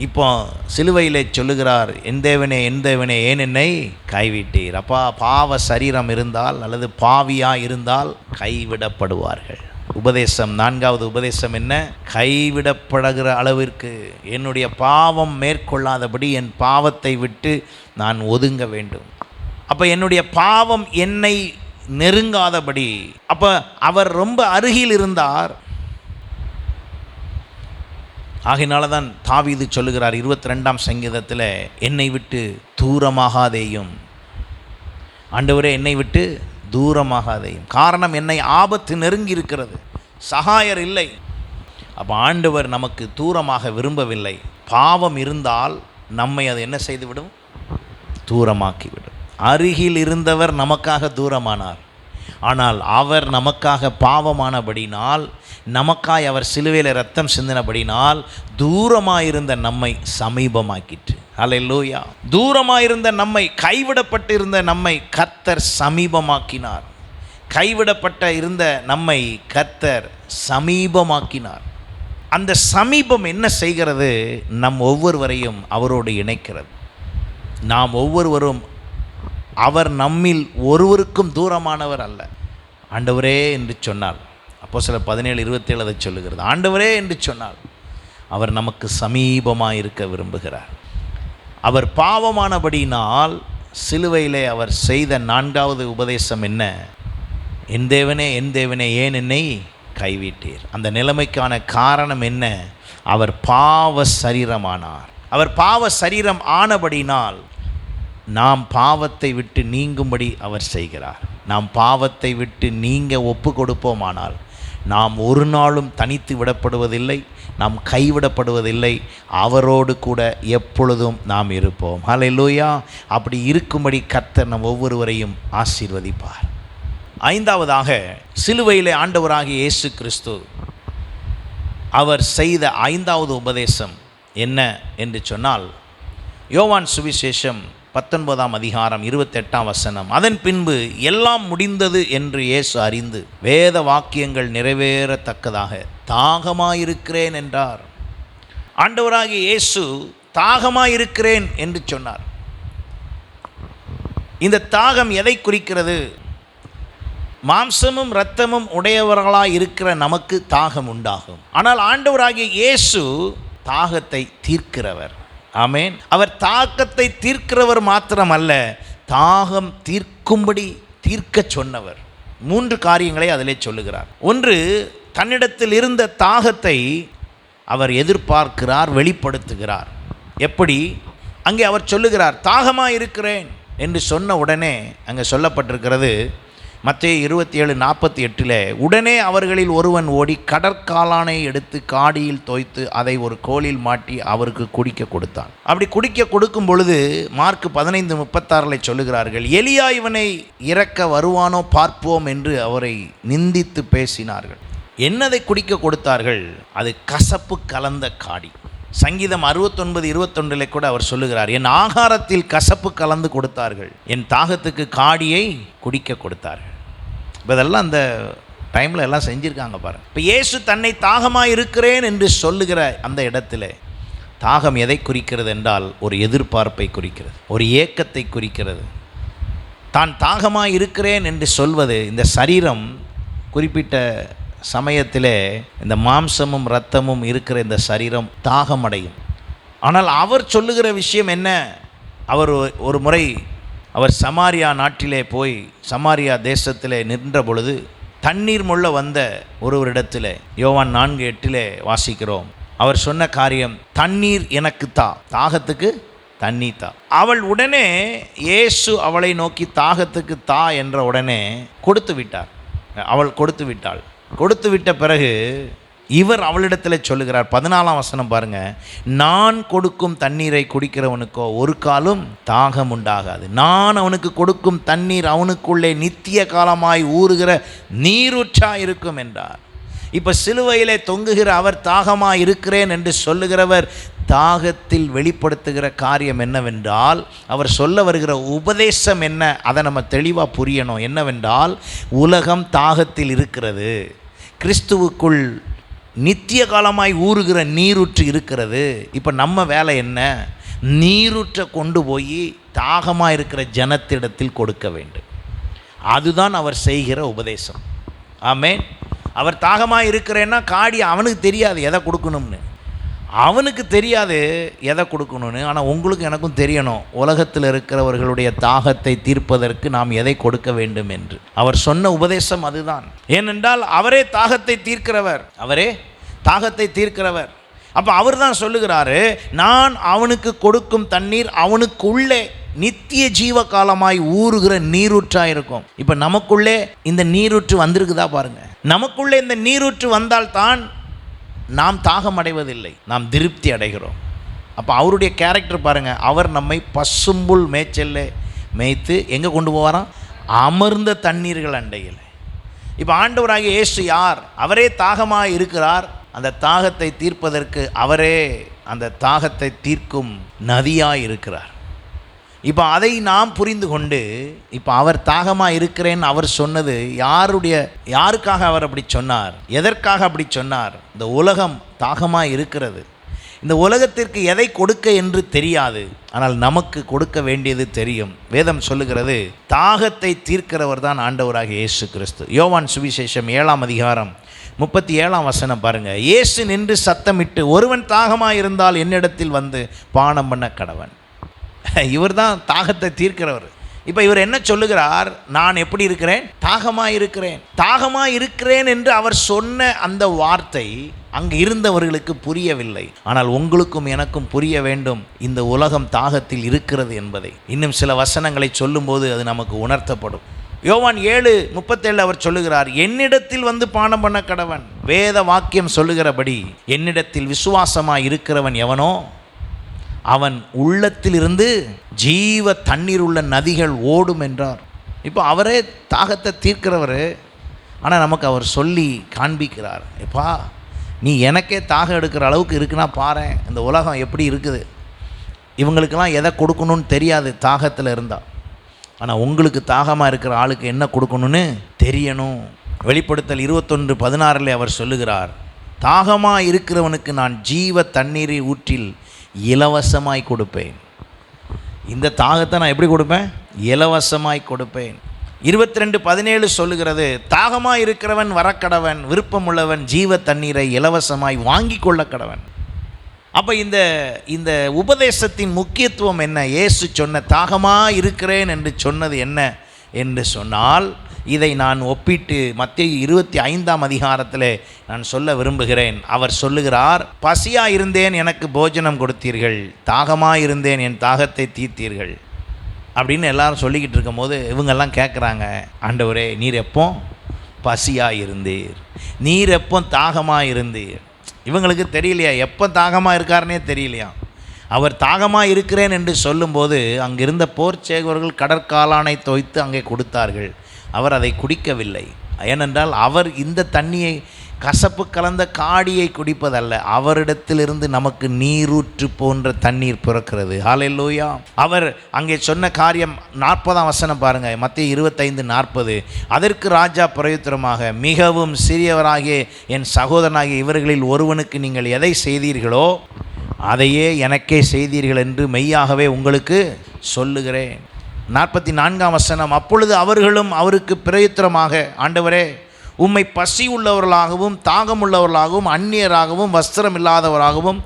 இப்போ சிலுவையிலே சொல்லுகிறார், என் தேவனே ஏன் என்னை கைவிட்டீர்? அப்பா, பாவ சரீரம் இருந்தால் அல்லது பாவியாக இருந்தால் கைவிடப்படுவார்கள். உபதேசம், 4வது உபதேசம் என்ன? கைவிடப்படுகிற அளவிற்கு என்னுடைய பாவம் மேற்கொள்ளாதபடி என் பாவத்தை விட்டு நான் ஒதுங்க வேண்டும். அப்போ என்னுடைய பாவம் என்னை நெருங்காதபடி, அப்போ அவர் ரொம்ப அருகில் இருந்தார். ஆகையினால தான் தாவீது சொல்லுகிறார் 22ஆம் சங்கீதத்தில், என்னை விட்டு தூரமாகாதேயும் ஆண்டவரே, என்னை விட்டு தூரமாகாதேயும். காரணம், என்னை ஆபத்து நெருங்கி இருக்கிறது, சகாயர் இல்லை. அப்போ ஆண்டவர் நமக்கு தூரமாக விரும்பவில்லை. பாவம் இருந்தால் நம்மை அது என்ன செய்துவிடும்? தூரமாக்கிவிடும். அருகில் இருந்தவர் நமக்காக தூரமானார். ஆனால் அவர் நமக்காக பாவமானபடினால், நமக்காய் அவர் சிலுவையில் இரத்தம் சிந்தினபடினால் தூரமாயிருந்த நம்மை சமீபமாக்கிற்று. அல்லேலூயா. தூரமாயிருந்த நம்மை, கைவிடப்பட்டு இருந்த நம்மை கர்த்தர் சமீபமாக்கினார். கைவிடப்பட்ட இருந்த நம்மை கர்த்தர் சமீபமாக்கினார். அந்த சமீபம் என்ன செய்கிறது? நம் ஒவ்வொருவரையும் அவரோடு இணைக்கிறது. நாம் ஒவ்வொருவரும், அவர் நம்மில் ஒருவருக்கும் தூரமானவர் அல்ல. ஆண்டவரே என்று சொன்னால், அப்போஸ்தலர் 17:27 அதை சொல்லுகிறது. ஆண்டவரே என்று சொன்னால் அவர் நமக்கு சமீபமாக இருக்க விரும்புகிறார். அவர் பாவமானபடியினால் சிலுவையிலே அவர் செய்த 4வது உபதேசம் என்ன? என் தேவனே ஏன் என்னை கைவிட்டீர்? அந்த நிலைமைக்கான காரணம் என்ன? அவர் பாவ சரீரமானார். அவர் பாவ சரீரம் ஆனபடினால் நாம் பாவத்தை விட்டு நீங்கும்படி அவர் செய்கிறார். நாம் பாவத்தை விட்டு நீங்க ஒப்பு கொடுப்போமானால் நாம் ஒரு நாளும் தனித்து விடப்படுவதில்லை, நாம் கைவிடப்படுவதில்லை. அவரோடு கூட எப்பொழுதும் நாம் இருப்போம். ஹல்லேலூயா. அப்படி இருக்கும்படி கர்த்தர் நம் ஒவ்வொருவரையும் ஆசீர்வதிப்பார். 5வதாக, சிலுவையிலே ஆண்டவராகிய இயேசு கிறிஸ்து அவர் செய்த 5வது உபதேசம் என்ன என்று சொன்னால், யோவான் சுவிசேஷம் 19ஆம் அதிகாரம் 28ஆம் வசனம், அதன் பின்பு எல்லாம் முடிந்தது என்று இயேசு அறிந்து வேத வாக்கியங்கள் நிறைவேறத்தக்கதாக தாகமாயிருக்கிறேன் என்றார். ஆண்டவராகிய இயேசு தாகமாயிருக்கிறேன் என்று சொன்னார். இந்த தாகம் எதை குறிக்கிறது? மாம்சமும் இரத்தமும் உடையவர்களாய் இருக்கிற நமக்கு தாகம் உண்டாகும். ஆனால் ஆண்டவராகிய இயேசு தாகத்தை தீர்க்கிறவர். ஆமென். அவர் தாகத்தை தீர்க்கிறவர் மாத்திரமல்ல, தாகம் தீர்க்கும்படி தீர்க்க சொன்னவர். 3 காரியங்களை அதிலே சொல்லுகிறார். ஒன்று, தன்னிடத்தில் இருந்த தாகத்தை அவர் எதிர்பார்க்கிறார், வெளிப்படுத்துகிறார். எப்படி? அங்கே அவர் சொல்லுகிறார், தாகமாக இருக்கிறேன் என்று சொன்ன உடனே அங்கே சொல்லப்பட்டிருக்கிறது, மத்தேயு 27:48, உடனே அவர்களில் ஒருவன் ஓடி கடற்காளானை எடுத்து காடியில் தோய்த்து அதை ஒரு கோலில் மாட்டி அவருக்கு குடிக்க கொடுத்தான். அப்படி குடிக்க கொடுக்கும் பொழுது மார்க் 15:36 சொல்லுகிறார்கள், எலியா இவனை இறக்க வருவானோ பார்ப்போம் என்று அவரை நிந்தித்து பேசினார்கள். என்னதை குடிக்க கொடுத்தார்கள்? அது கசப்பு கலந்த காடி. சங்கீதம் 69:21 கூட அவர் சொல்லுகிறார், என் ஆகாரத்தில் கசப்பு கலந்து கொடுத்தார்கள், என் தாகத்துக்கு காடியை குடிக்க கொடுத்தார்கள். இப்போ இதெல்லாம் அந்த டைமில் எல்லாம் செஞ்சுருக்காங்க பாருங்கள். இப்போ இயேசு தன்னை தாகமாக இருக்கிறேன் என்று சொல்லுகிற அந்த இடத்துல தாகம் எதை குறிக்கிறது என்றால், ஒரு எதிர்பார்ப்பை குறிக்கிறது, ஒரு ஏக்கத்தை குறிக்கிறது. தான் தாகமாக இருக்கிறேன் என்று சொல்வது, இந்த சரீரம் குறிப்பிட்ட சமயத்திலே இந்த மாம்சமும் இரத்தமும் இருக்கிற இந்த சரீரம் தாகமடையும். ஆனால் அவர் சொல்லுகிற விஷயம் என்ன? அவர் ஒரு முறை அவர் சமாரியா நாட்டிலே போய் சமாரியா தேசத்திலே நின்ற பொழுது தண்ணீர் மொள்ள வந்த ஒருவரிடத்தில் யோவான் 4:8 வாசிக்கிறோம். அவர் சொன்ன காரியம், தண்ணீர் எனக்கு தா, தாகத்துக்கு தண்ணீர் தா. அவள் உடனே இயேசு அவளை நோக்கி தாகத்துக்கு தா என்ற உடனே கொடுத்து விட்டார். அவள் கொடுத்து விட்டாள். கொடுத்து விட்ட பிறகு இவர் அவளிடத்தில் சொல்லுகிறார், 14ஆம் வசனம் பாருங்க, நான் கொடுக்கும் தண்ணீரை குடிக்கிறவனுக்கோ ஒரு காலும் தாகம் உண்டாகாது. நான் அவனுக்கு கொடுக்கும் தண்ணீர் அவனுக்குள்ளே நித்திய காலமாய் ஊறுகிற நீரூற்றா இருக்கும் என்றார். இப்போ சிலுவையிலே தொங்குகிற அவர் தாகமாக இருக்கிறேன் என்று சொல்லுகிறவர் தாகத்தில் வெளிப்படுத்துகிற காரியம் என்னவென்றால், அவர் சொல்ல வருகிற உபதேசம் என்ன, அதை நம்ம தெளிவாக புரியணும். என்னவென்றால், உலகம் தாகத்தில் இருக்கிறது, கிறிஸ்துவுக்குள் நித்திய காலமாய் ஊறுகிற நீரூற்று இருக்கிறது. இப்போ நம்ம வேலை என்ன? நீரூற்றை கொண்டு போய் தாகமாக இருக்கிற ஜனத்திடத்தில் கொடுக்க வேண்டும். அதுதான் அவர் செய்கிற உபதேசம். ஆமென். அவர் தாகமாக இருக்கிறேன்னா காடி அவனுக்கு தெரியாது எதை கொடுக்கணும்னு, அவனுக்கு தெரியாது எதை கொடுக்கணும்னு. ஆனால் உங்களுக்கு எனக்கும் தெரியணும், உலகத்தில் இருக்கிறவர்களுடைய தாகத்தை தீர்ப்பதற்கு நாம் எதை கொடுக்க வேண்டும் என்று. அவர் சொன்ன உபதேசம் அதுதான். ஏனென்றால் அவரே தாகத்தை தீர்க்கிறவர், அவரே தாகத்தை தீர்க்கிறவர். அப்போ அவர் தான் சொல்லுகிறாரு, நான் அவனுக்கு கொடுக்கும் தண்ணீர் அவனுக்குள்ளே நித்திய ஜீவ காலமாய் ஊறுகிற நீரூற்றாக இருக்கும். இப்போ நமக்குள்ளே இந்த நீரூற்று வந்திருக்குதா பாருங்க. நமக்குள்ளே இந்த நீரூற்று வந்தால்தான் நாம் தாகம் அடைவதில்லை, நாம் திருப்தி அடைகிறோம். அப்போ அவருடைய கேரக்டர் பாருங்கள். அவர் நம்மை பசும்புல் மேய்ச்சல்ல மேய்த்து எங்கே கொண்டு போவாராம்? அமர்ந்த தண்ணீர்கள் அண்டையில். இப்போ ஆண்டவராகிய இயேசு யார்? அவரே தாகமாக இருக்கிறார். அந்த தாகத்தை தீர்ப்பதற்கு அவரே அந்த தாகத்தை தீர்க்கும் நதியாக இருக்கிறார். இப்போ அதை நாம் புரிந்து கொண்டு, இப்போ அவர் தாகமாக இருக்கிறேன்னு அவர் சொன்னது யாருக்காக அவர் அப்படி சொன்னார்? எதற்காக அப்படி சொன்னார்? இந்த உலகம் தாகமாக இருக்கிறது. இந்த உலகத்திற்கு எதை கொடுக்க என்று தெரியாது, ஆனால் நமக்கு கொடுக்க வேண்டியது தெரியும். வேதம் சொல்லுகிறது, தாகத்தை தீர்க்கிறவர் தான் ஆண்டவராகிய இயேசு கிறிஸ்து. யோவான் சுவிசேஷம் 7ஆம் அதிகாரம் 37ஆம் வசனம் பாருங்க. இயேசு நின்று சத்தமிட்டு, ஒருவன் தாகமாக இருந்தால் என்னிடத்தில் வந்து பானம் பண்ண கடவன். இவர் தான் தாகத்தை தீர்க்கிறவர். இப்போ இவர் என்ன சொல்லுகிறார்? நான் எப்படி இருக்கிறேன்? தாகமாக இருக்கிறேன். தாகமாக இருக்கிறேன் என்று அவர் சொன்ன அந்த வார்த்தை அங்கு இருந்தவர்களுக்கு புரியவில்லை. ஆனால் உங்களுக்கும் எனக்கும் புரிய வேண்டும், இந்த உலகம் தாகத்தில் இருக்கிறது என்பதை. இன்னும் சில வசனங்களை சொல்லும்போது அது நமக்கு உணர்த்தப்படும். யோவான் 7:37 அவர் சொல்லுகிறார், என்னிடத்தில் வந்து பானம் பண்ண கடவன். வேத வாக்கியம் சொல்லுகிறபடி என்னிடத்தில் விசுவாசமாக இருக்கிறவன் எவனோ அவன் உள்ளத்திலிருந்து ஜீவ தண்ணீர் உள்ள நதிகள் ஓடும் என்றார். இப்போ அவரே தாகத்தை தீர்க்கிறவர். ஆனால் நமக்கு அவர் சொல்லி காண்பிக்கிறார், எப்பா நீ எனக்கே தாகம் எடுக்கிற அளவுக்கு இருக்குன்னா பாரு இந்த உலகம் எப்படி இருக்குது. இவங்களுக்கெல்லாம் எதை கொடுக்கணும்னு தெரியாது தாகத்தில் இருந்தால். ஆனால் உங்களுக்கு தாகமாக இருக்கிற ஆளுக்கு என்ன கொடுக்கணும்னு தெரியணும். வெளிப்படுத்தல் 21:16 அவர் சொல்லுகிறார், தாகமாக இருக்கிறவனுக்கு நான் ஜீவ தண்ணீரை ஊற்றில் இலவசமாய் கொடுப்பேன். இந்த தாகத்தை நான் எப்படி கொடுப்பேன்? இலவசமாய் கொடுப்பேன். 22:17 சொல்லுகிறது, தாகமாக இருக்கிறவன் வரக்கடவன், விருப்பமுள்ளவன் ஜீவ தண்ணீரை இலவசமாய் வாங்கி கொள்ள கடவன். அப்போ இந்த உபதேசத்தின் முக்கியத்துவம் என்ன? இயேசு சொன்ன தாகமாக இருக்கிறேன் என்று சொன்னது என்ன என்று சொன்னால், இதை நான் ஒப்பிட்டு மத்தேயு 25ஆம் அதிகாரத்தில் நான் சொல்ல விரும்புகிறேன். அவர் சொல்லுகிறார், பசியாக இருந்தேன் எனக்கு போஜனம் கொடுத்தீர்கள், தாகமாக இருந்தேன் என் தாகத்தை தீர்த்தீர்கள் அப்படின்னு எல்லாரும் சொல்லிக்கிட்டு இருக்கும் போது இவங்கெல்லாம் கேட்குறாங்க, ஆண்டவரே நீர் எப்போ பசியாக இருந்தீர், நீர் எப்போ தாகமாக இருந்தீர்? இவங்களுக்கு தெரியலையா, எப்போ தாகமாக இருக்காருன்னே தெரியலையா. அவர் தாகமாக இருக்கிறேன் என்று சொல்லும்போது அங்கிருந்த போர்ச்சேவர்கள் கடற்காலானை தோய்த்து அங்கே கொடுத்தார்கள். அவர் அதை குடிக்கவில்லை. ஏனென்றால் அவர் இந்த தண்ணியை, கசப்பு கலந்த காடியை குடிப்பதல்ல, அவரிடத்திலிருந்து நமக்கு நீரூற்று போன்ற தண்ணீர் பிறக்கிறது. ஹல்லேலூயா. அவர் அங்கே சொன்ன காரியம் 40ஆம் வசனம் பாருங்கள், மத்தேயு 25:40. அதற்கு ராஜா பிரயுத்தரமாக, மிகவும் சிறியவராகிய என் சகோதரனாகிய இவர்களில் ஒருவனுக்கு நீங்கள் எதை செய்தீர்களோ அதையே எனக்கே செய்தீர்கள் என்று மெய்யாகவே உங்களுக்கு சொல்லுகிறேன். 44ஆம் வசனம், அப்பொழுது அவர்களும் அவருக்கு பிரயுத்தரமாக, ஆண்டவரே, உம்மை பசி உள்ளவர்களாகவும் தாகம் உள்ளவர்களாகவும் அந்நியராகவும் வஸ்திரம் இல்லாதவராகவும்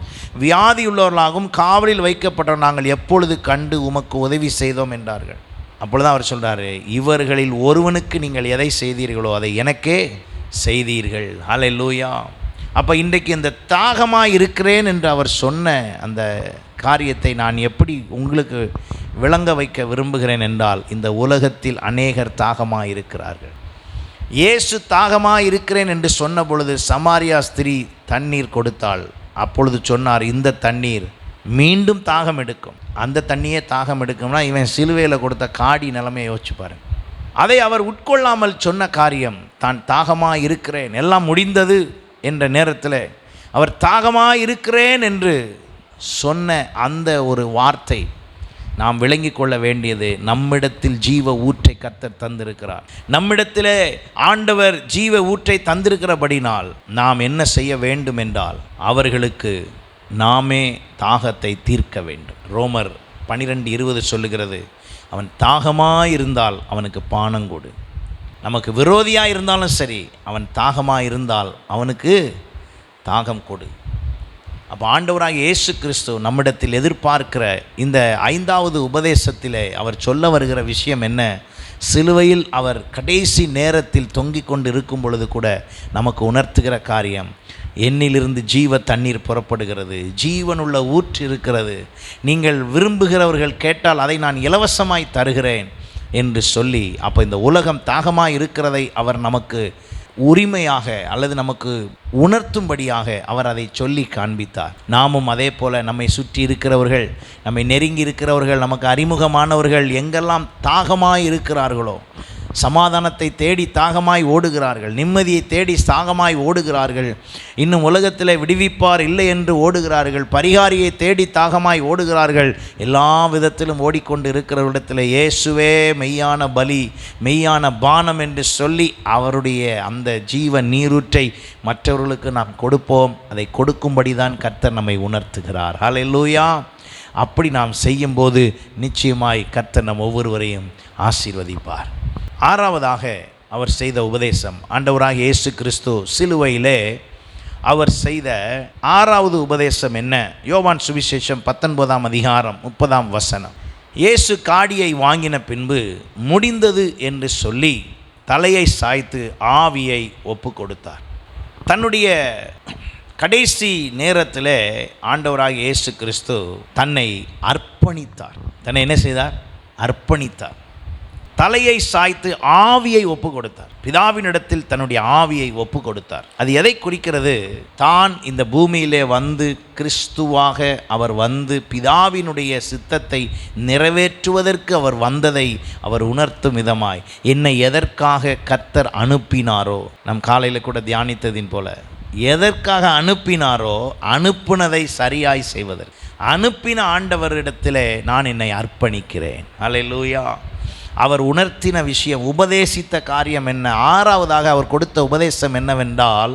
வியாதியுள்ளவர்களாகவும் காவலில் வைக்கப்பட்ட நாங்கள் எப்பொழுது கண்டு உமக்கு உதவி செய்தோம் என்றார்கள். அப்பொழுது அவர் சொல்கிறாரு, இவர்களில் ஒருவனுக்கு நீங்கள் எதை செய்தீர்களோ அதை எனக்கே செய்தீர்கள். ஹல்லேலூயா. அப்போ இன்றைக்கு இந்த தாகமாக இருக்கிறேன் என்று அவர் சொன்ன அந்த காரியத்தை நான் எப்படி உங்களுக்கு விளங்க வைக்க விரும்புகிறேன் என்றால், இந்த உலகத்தில் அநேகர் தாகமாக இருக்கிறார்கள். இயேசு தாகமாக இருக்கிறேன் என்று சொன்ன பொழுது சமாரியா ஸ்திரீ தண்ணீர் கொடுத்தாள். அப்பொழுது சொன்னார், இந்த தண்ணீர் மீண்டும் தாகம் எடுக்கும். அந்த தண்ணியே தாகம் எடுக்கும்னா இவன் சிலுவையில் கொடுத்த காடி நிலைமையை யோசிச்சு பாருங்க. அதை அவர் உட்கொள்ளாமல் சொன்ன காரியம், தான் தாகமாக இருக்கிறேன், எல்லாம் முடிந்தது என்ற நேரத்தில் அவர் தாகமாக இருக்கிறேன் என்று சொன்ன அந்த ஒரு வார்த்தை நாம் விளங்கி கொள்ள வேண்டியது, நம்மிடத்தில் ஜீவ ஊற்றை கர்த்தர் தந்திருக்கிறார். நம்மிடத்திலே ஆண்டவர் ஜீவ ஊற்றை தந்திருக்கிறபடினால் நாம் என்ன செய்ய வேண்டும் என்றால், அவர்களுக்கு நாமே தாகத்தை தீர்க்க வேண்டும். ரோமர் 12:20 சொல்லுகிறது, அவன் தாகமாக இருந்தால் அவனுக்கு பானம் கொடு. நமக்கு விரோதியாக இருந்தாலும் சரி, அவன் தாகமாக இருந்தால் அவனுக்கு தாகம் கொடு. அப்போ ஆண்டவராக இயேசு கிறிஸ்து நம்மிடத்தில் எதிர்பார்க்கிற இந்த 5வது உபதேசத்திலே அவர் சொல்ல வருகிற விஷயம் என்ன? சிலுவையில் அவர் கடைசி நேரத்தில் தொங்கிக் கொண்டு இருக்கும் பொழுது கூட நமக்கு உணர்த்துகிற காரியம், என்னிலிருந்து ஜீவ தண்ணீர் புறப்படுகிறது, ஜீவனுள்ள ஊற்று இருக்கிறது, நீங்கள் விரும்புகிறவர்கள் கேட்டால் அதை நான் இலவசமாய் தருகிறேன் என்று சொல்லி, அப்போ இந்த உலகம் தாகமாக இருக்கிறதை அவர் நமக்கு உரிமையாக அல்லது நமக்கு உணர்த்தும்படியாக அவர் அதை சொல்லி காண்பித்தார். நாமும் அதே போல் நம்மை சுற்றி இருக்கிறவர்கள், நம்மை நெருங்கி இருக்கிறவர்கள், நமக்கு அறிமுகமானவர்கள் எங்கெல்லாம் தாகமாய் இருக்கிறார்களோ, சமாதானத்தை தேடி தாகமாய் ஓடுகிறார்கள், நிம்மதியை தேடி தாகமாய் ஓடுகிறார்கள், இன்னும் உலகத்தில் விடுவிப்பார் இல்லை என்று ஓடுகிறார்கள், பரிகாரியை தேடி தாகமாய் ஓடுகிறார்கள், எல்லா விதத்திலும் ஓடிக்கொண்டு இருக்கிறவரிடத்தில் இயேசுவே மெய்யான பலி, மெய்யான பானம் என்று சொல்லி அவருடைய அந்த ஜீவ நீரூற்றை மற்றவர்களுக்கு நாம் கொடுப்போம். அதை கொடுக்கும்படி தான் கர்த்தர் நம்மை உணர்த்துகிறார். ஹல்லேலூயா. அப்படி நாம் செய்யும்போது நிச்சயமாய் கர்த்தர் நம் ஒவ்வொருவரையும் ஆசீர்வதிப்பார். 6வதாக அவர் செய்த உபதேசம், ஆண்டவராக இயேசு கிறிஸ்து சிலுவையிலே அவர் செய்த 6வது உபதேசம் என்ன? யோவான் சுவிசேஷம் 19ஆம் அதிகாரம் 30ஆம் வசனம். இயேசு காடியை வாங்கின பின்பு முடிந்தது என்று சொல்லி தலையை சாய்த்து ஆவியை ஒப்பு கொடுத்தார். தன்னுடைய கடைசி நேரத்தில் ஆண்டவராக இயேசு கிறிஸ்து தன்னை அர்ப்பணித்தார். தன்னை என்ன செய்தார்? அர்ப்பணித்தார். தலையை சாய்த்து ஆவியை ஒப்பு கொடுத்தார். பிதாவினிடத்தில் தன்னுடைய ஆவியை ஒப்பு கொடுத்தார். அது எதை குறிக்கிறது? தான் இந்த பூமியிலே வந்து கிறிஸ்துவாக அவர் வந்து பிதாவினுடைய சித்தத்தை நிறைவேற்றுவதற்கு அவர் வந்ததை அவர் உணர்த்தும் விதமாய், என்னை எதற்காக கர்த்தர் அனுப்பினாரோ, நம் காலையில் கூட தியானித்ததின் போல, எதற்காக அனுப்பினாரோ அனுப்புனதை சரியாய் செய்வதற்கு அனுப்பின ஆண்டவரிடத்திலே நான் என்னை அர்ப்பணிக்கிறேன். அல்லேலூயா. அவர் உணர்த்தின விஷயம், உபதேசித்த காரியம் என்ன? 6வதாக அவர் கொடுத்த உபதேசம் என்னவென்றால்,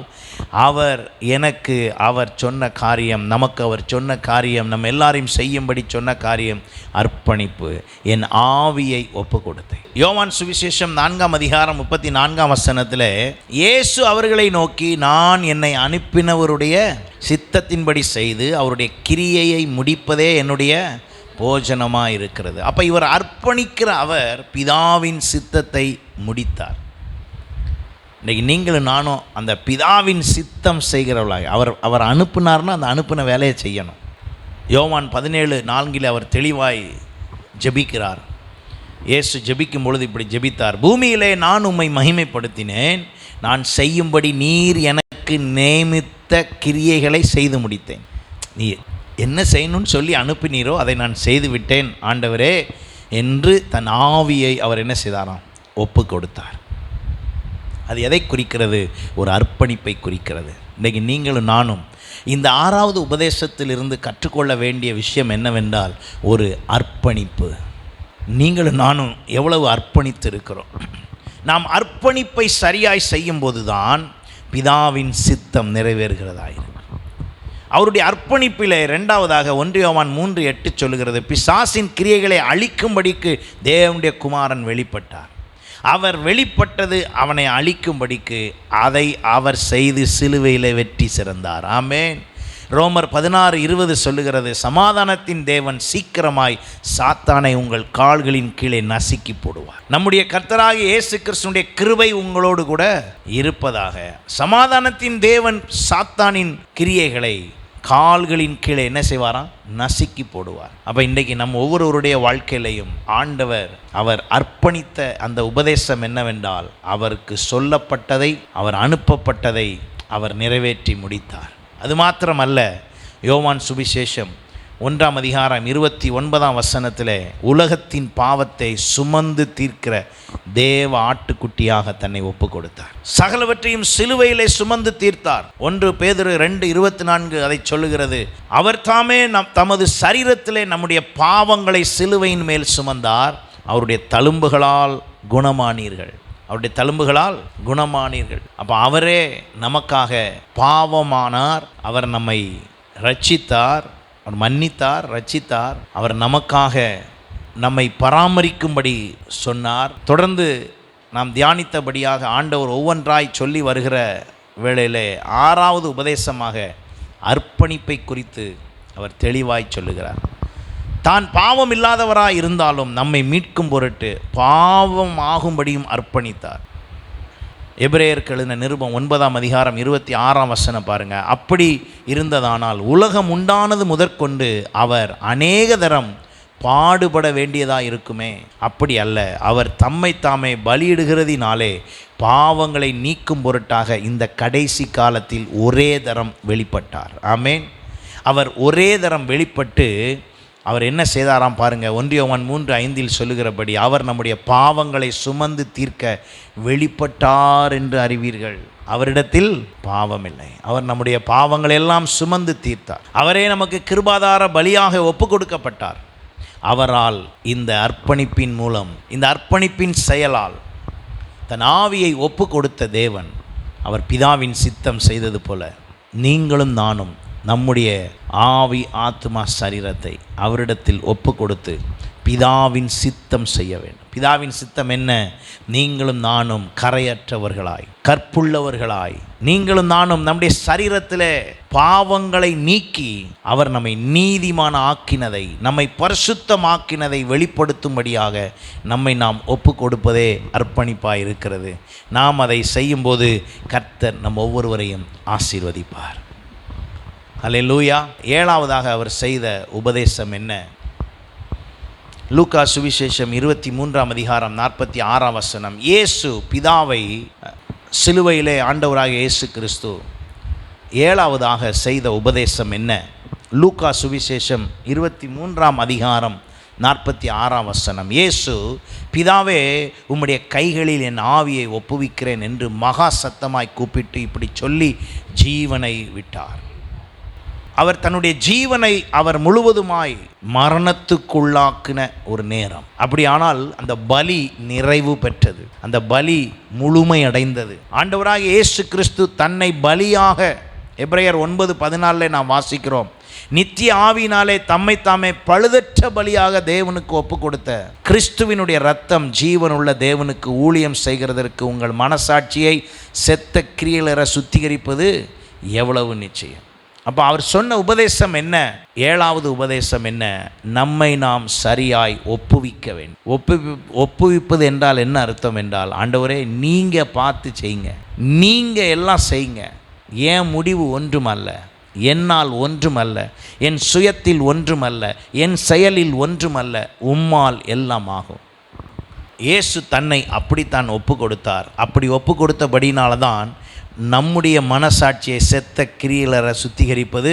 அவர் சொன்ன காரியம், நமக்கு அவர் சொன்ன காரியம், நம்ம எல்லாரையும் செய்யும்படி சொன்ன காரியம் அர்ப்பணிப்பு. என் ஆவியை ஒப்பு கொடுத்தேன். யோவான் சுவிசேஷம் 4ஆம் அதிகாரம் 34ஆம் வசனத்தில் இயேசு அவர்களை நோக்கி, நான் என்னை அனுப்பினவருடைய சித்தத்தின்படி செய்து அவருடைய கிரியையை முடிப்பதே என்னுடைய போஜனமாக இருக்கிறது. அப்போ இவர் அர்ப்பணிக்கிற அவர் பிதாவின் சித்தத்தை முடித்தார். இன்றைக்கி நீங்களும் நானும் அந்த பிதாவின் சித்தம் செய்கிறவர்களாக, அவர் அனுப்புனார்னா அந்த அனுப்பின வேலையை செய்யணும். யோவான் 17:4 அவர் தெளிவாய் ஜெபிக்கிறார். இயேசு ஜெபிக்கும் பொழுது இப்படி ஜெபித்தார், பூமியிலே நான் உம்மை மகிமைப்படுத்தினேன், நான் செய்யும்படி நீர் எனக்கு நியமித்த கிரியைகளை செய்து முடித்தேன். நீ என்ன செய்யணும்னு சொல்லி அனுப்பினீரோ அதை நான் செய்து விட்டேன் ஆண்டவரே என்று தன் ஆவியை அவர் என்ன செய்தாராம்? ஒப்பு கொடுத்தார். அது எதை குறிக்கிறது? ஒரு அர்ப்பணிப்பை குறிக்கிறது. இன்றைக்கி நீங்களும் நானும் இந்த 6வது உபதேசத்திலிருந்து கற்றுக்கொள்ள வேண்டிய விஷயம் என்னவென்றால், ஒரு அர்ப்பணிப்பு. நீங்களும் நானும் எவ்வளவு அர்ப்பணித்து இருக்கிறோம்? நாம் அர்ப்பணிப்பை சரியாய் செய்யும்போது தான் பிதாவின் சித்தம் நிறைவேறுகிறதாயிருக்கும். அவருடைய அர்ப்பணிப்பிலே இரண்டாவதாக 1 யோவான் 3:8 சொல்லுகிறது, பிசாசின் கிரியைகளை அழிக்கும்படிக்கு தேவனுடைய குமாரன் வெளிப்பட்டார். அவர் வெளிப்பட்டது அவனை அழிக்கும்படிக்கு, அதை அவர் செய்து சிலுவையில் வெற்றி சிறந்தார். ஆமென். ரோமர் 16:20 சொல்லுகிறது, சமாதானத்தின் தேவன் சீக்கிரமாய் சாத்தானை உங்கள் கால்களின் கீழே நசுக்கி போடுவார். நம்முடைய கர்த்தராகிய இயேசு கிறிஸ்துவினுடைய கிருபை உங்களோடு கூட இருப்பதாக. சமாதானத்தின் தேவன் சாத்தானின் கிரியைகளை கால்களின் கீழே என்ன செய்வாராம்? நசுக்கி போடுவார். அப்போ இன்றைக்கு நம்ம ஒவ்வொருவருடைய வாழ்க்கையிலையும் ஆண்டவர் அவர் அர்ப்பணித்த அந்த உபதேசம் என்னவென்றால், அவருக்கு சொல்லப்பட்டதை, அவர் அனுப்பப்பட்டதை அவர் நிறைவேற்றி முடித்தார். அது மாத்திரமல்ல, யோவான் சுவிசேஷம் 1:29 உலகத்தின் பாவத்தை சுமந்து தீர்க்கிற தேவ ஆட்டுக்குட்டியாக தன்னை ஒப்பு கொடுத்தார். சகலவற்றையும் சிலுவையிலே சுமந்து தீர்த்தார். 1 பேதுரு 2:24 அதை சொல்லுகிறது, அவர் தாமே தமது சரீரத்திலே நம்முடைய பாவங்களை சிலுவையின் மேல் சுமந்தார், அவருடைய தழும்புகளால் குணமானீர்கள். அவருடைய தழும்புகளால் குணமானீர்கள். அப்போ அவரே நமக்காக பாவமானார், அவர் நம்மை ரட்சித்தார், அவர் மன்னித்தார், ரட்சித்தார், அவர் நமக்காக நம்மை பராமரிக்கும்படி சொன்னார். தொடர்ந்து நாம் தியானித்தபடியாக ஆண்டவர் ஒவ்வொன்றாய் சொல்லி வருகிற வேளையிலே 6வது உபதேசமாக அர்ப்பணிப்பை குறித்து அவர் தெளிவாய் சொல்லுகிறார். தான் பாவம் இல்லாதவராய் இருந்தாலும் நம்மை மீட்கும் பொருட்டு பாவம் ஆகும்படியும் அர்ப்பணித்தார். எபிரேயருக்கு எழுதின நிருபம் 9:26 பாருங்க. அப்படி இருந்ததானால் உலகம் உண்டானது முதற்கொண்டு அவர் அநேக தரம் பாடுபட வேண்டியதாக இருக்குமே. அப்படி அல்ல, அவர் தம்மை தாமே பலியிடுகிறதினாலே பாவங்களை நீக்கும் பொருட்டாக இந்த கடைசி காலத்தில் ஒரே தரம் வெளிப்பட்டார். ஆமென். அவர் ஒரே தரம் வெளிப்பட்டு அவர் என்ன செய்தாராம் பாருங்க. 1 யோவான் 3:5 சொல்லுகிறபடி, அவர் நம்முடைய பாவங்களை சுமந்து தீர்க்க வெளிப்பட்டார் என்று அறிவீர்கள். அவரிடத்தில் பாவம் இல்லை. அவர் நம்முடைய பாவங்களை எல்லாம் சுமந்து தீர்த்தார். அவரே நமக்கு கிருபாதார பலியாக ஒப்பு கொடுக்கப்பட்டார். அவரால் இந்த அர்ப்பணிப்பின் மூலம், இந்த அர்ப்பணிப்பின் செயலால் தன் ஆவியை ஒப்பு கொடுத்த தேவன், அவர் பிதாவின் சித்தம் செய்தது போல நீங்களும் நானும் நம்முடைய ஆவி ஆத்மா சரீரத்தை அவரிடத்தில் ஒப்பு கொடுத்து பிதாவின் சித்தம் செய்ய வேண்டும். பிதாவின் சித்தம் என்ன? நீங்களும் நானும் கரையற்றவர்களாய், கற்புள்ளவர்களாய், நீங்களும் நானும் நம்முடைய சரீரத்திலே பாவங்களை நீக்கி அவர் நம்மை நீதிமான ஆக்கினதை, நம்மை பரிசுத்தமாக்கினதை வெளிப்படுத்தும்படியாக நம்மை நாம் ஒப்பு கொடுப்பதே அர்ப்பணிப்பாய் இருக்கிறது. நாம் அதை செய்யும்போது கர்த்தர் நம் ஒவ்வொருவரையும் ஆசீர்வதிப்பார். அல்லேலூயா. 7வதாக அவர் செய்த உபதேசம் என்ன? லூக்கா சுவிசேஷம் 23:46 இயேசு பிதாவை சிலுவையிலே ஆண்டவராக இயேசு கிறிஸ்து 7வதாக செய்த உபதேசம் என்ன? லூக்கா சுவிசேஷம் 23:46 இயேசு பிதாவே, உம்முடைய கைகளில் என் ஆவியை ஒப்புவிக்கிறேன் என்று மகா சத்தமாய் கூப்பிட்டு இப்படி சொல்லி ஜீவனை விட்டார். அவர் தன்னுடைய ஜீவனை அவர் முழுவதுமாய் மரணத்துக்குள்ளாக்கின ஒரு நேரம். அப்படியானால் அந்த பலி நிறைவு பெற்றது, அந்த பலி முழுமையடைந்தது. ஆண்டவராக இயேசு கிறிஸ்து தன்னை பலியாக, எபிரேயர் 9:14 நாம் வாசிக்கிறோம், நித்திய ஆவியினாலே தம்மை தாமே பழுதற்ற பலியாக தேவனுக்கு ஒப்பு கொடுத்த கிறிஸ்துவினுடைய இரத்தம் ஜீவனுள்ள தேவனுக்கு ஊழியம் செய்கிறதற்கு உங்கள் மனசாட்சியை செத்த கிரியைகளற சுத்திகரிப்பது எவ்வளவு நிச்சயம். அப்போ அவர் சொன்ன உபதேசம் என்ன? 7வது உபதேசம் என்ன? நம்மை நாம் சரியாய் ஒப்புவிக்க வேண்டும். ஒப்புவிப்பது என்றால் என்ன அர்த்தம் என்றால், ஆண்டவரே நீங்கள் பார்த்து செய்யுங்க, நீங்கள் எல்லாம் செய்யுங்க, என் முடிவு ஒன்றுமல்ல, என்னால் ஒன்றுமல்ல, என் சுயத்தில் ஒன்றுமல்ல, என் செயலில் ஒன்றுமல்ல, உம்மால் எல்லாம் ஆகும். இயேசு தன்னை அப்படித்தான் ஒப்பு கொடுத்தார். அப்படி ஒப்பு கொடுத்தபடினால தான் நம்முடைய மனசாட்சியை செத்த கிரியைகளற சுத்திகரிப்பது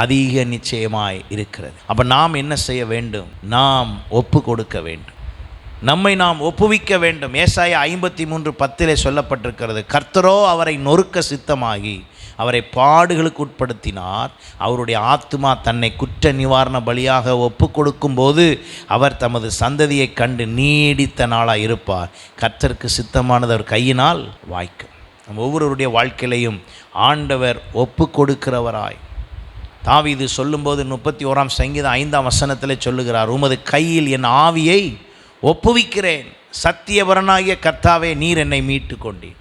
அதிக நிச்சயமாய் இருக்கிறது. அப்போ நாம் என்ன செய்ய வேண்டும்? நாம் ஒப்பு கொடுக்க வேண்டும், நம்மை நாம் ஒப்புவிக்க வேண்டும். ஏசாயா 53:10 சொல்லப்பட்டிருக்கிறது, கர்த்தரோ அவரை நொறுக்க சித்தமாகி அவரை பாடுகளுக்கு உட்படுத்தினார். அவருடைய ஆத்துமா தன்னை குற்ற நிவாரண பலியாக ஒப்பு கொடுக்கும்போது அவர் தமது சந்ததியை கண்டு நீடித்த நாளாக இருப்பார். கர்த்தருக்கு சித்தமானது அவர் கையினால் வாய்க்கும். நம்ம ஒவ்வொருவருடைய வாழ்க்கையிலையும் ஆண்டவர் ஒப்பு கொடுக்கிறவராய், தாவீது சொல்லும்போது 31ஆம் சங்கீதம் 5ஆம் வசனத்தில் சொல்லுகிறார், உமது கையில் என் ஆவியை ஒப்புவிக்கிறேன், சத்தியவரனாகிய கர்த்தாவே நீர் என்னை மீட்டு கொண்டீர்.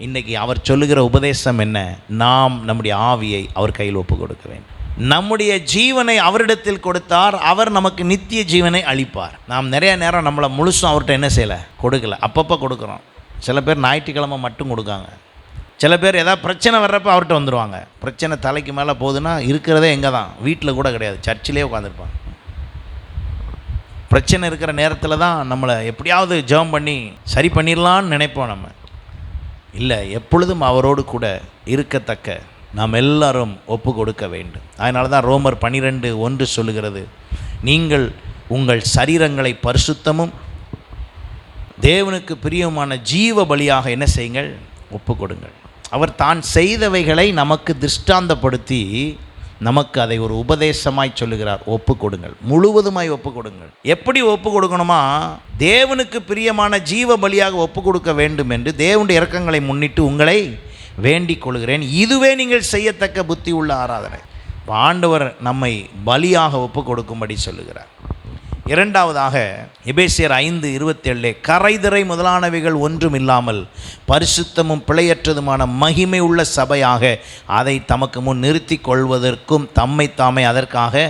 இன்றைக்கி அவர் சொல்லுகிற உபதேசம் என்ன? நாம் நம்முடைய ஆவியை அவர் கையில் ஒப்பு கொடுக்க வேண்டும். நம்முடைய ஜீவனை அவரிடத்தில் கொடுத்தார், அவர் நமக்கு நித்திய ஜீவனை அளிப்பார். நாம் நிறைய நேரம் நம்மளை முழுசும் அவர்கிட்ட என்ன செய்யலை, கொடுக்கல. அப்பப்போ கொடுக்குறோம். சில பேர் ஞாயிற்றுக்கிழமை மட்டும் கொடுக்காங்க. சில பேர் ஏதாவது பிரச்சனை வர்றப்போ அவர்கிட்ட வந்துடுவாங்க. பிரச்சனை தலைக்கு மேலே போகுதுன்னா இருக்கிறதே எங்கே தான், வீட்டில் கூட கிடையாது, சர்ச்சிலே உட்காந்துருப்பாங்க. பிரச்சனை இருக்கிற நேரத்தில் தான் நம்மளை எப்படியாவது ஜெபம் பண்ணி சரி பண்ணிடலான்னு நினைப்போம். நம்ம இல்லை, எப்பொழுதும் அவரோடு கூட இருக்கத்தக்க நாம் எல்லாரும் ஒப்பு கொடுக்க வேண்டும். அதனால தான் ரோமர் 12:1 சொல்லுகிறது, நீங்கள் உங்கள் சரீரங்களை பரிசுத்தமும் தேவனுக்கு பிரியமான ஜீவ பலியாக என்ன செய்யுங்கள், ஒப்பு கொடுங்கள். அவர் தான் செய்தவைகளை நமக்கு திருஷ்டாந்தப்படுத்தி நமக்கு அதை ஒரு உபதேசமாய் சொல்லுகிறார். ஒப்பு கொடுங்கள், முழுவதுமாய் ஒப்பு கொடுங்கள். எப்படி ஒப்பு கொடுக்கணுமா? தேவனுக்கு பிரியமான ஜீவ பலியாக ஒப்பு கொடுக்க வேண்டும் என்று தேவனுடைய இரக்கங்களை முன்னிட்டு உங்களை வேண்டிக் கொள்கிறேன், இதுவே நீங்கள் செய்யத்தக்க புத்தி உள்ள ஆராதனை. ஆண்டவர் நம்மை பலியாக ஒப்பு கொடுக்கும்படி சொல்லுகிறார். இரண்டாவதாக எபேசியர் 5:27 கரைதிரை முதலானவைகள் ஒன்றும் இல்லாமல் பரிசுத்தமும் பிழையற்றதுமான மகிமை உள்ள சபையாக அதை தமக்கு முன் நிறுத்தி கொள்வதற்கும் தம்மை தாமே அதற்காக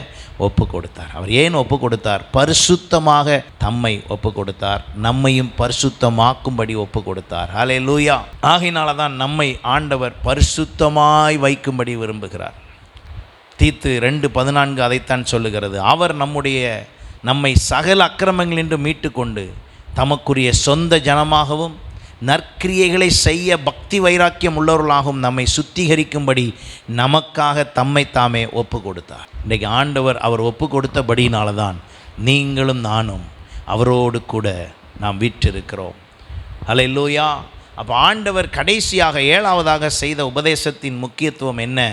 ஒப்பு கொடுத்தார். அவர் ஏன் ஒப்பு கொடுத்தார்? பரிசுத்தமாக தம்மை ஒப்பு கொடுத்தார், நம்மையும் பரிசுத்தமாக்கும்படி ஒப்பு கொடுத்தார். ஹல்லேலூயா. ஆகையினால தான் நம்மை ஆண்டவர் பரிசுத்தமாய் வைக்கும்படி விரும்புகிறார். தீத்து 2:14 அதைத்தான் சொல்லுகிறது. அவர் நம்மை சகல அக்கிரமங்களின்று மீட்டு கொண்டு தமக்குரிய சொந்த ஜனமாகவும் நற்கிரியைகளை செய்ய பக்தி வைராக்கியம் உள்ளவர்களாகவும் நம்மை சுத்திகரிக்கும்படி நமக்காக தம்மை தாமே ஒப்பு கொடுத்தார். இன்றைக்கு ஆண்டவர் அவர் ஒப்பு கொடுத்தபடியினால தான் நீங்களும் நானும் அவரோடு கூட நாம் வீற்றிருக்கிறோம். ஹல்லேலூயா. அப்போ ஆண்டவர் கடைசியாக 7ஆவதாக செய்த உபதேசத்தின் முக்கியத்துவம் என்ன?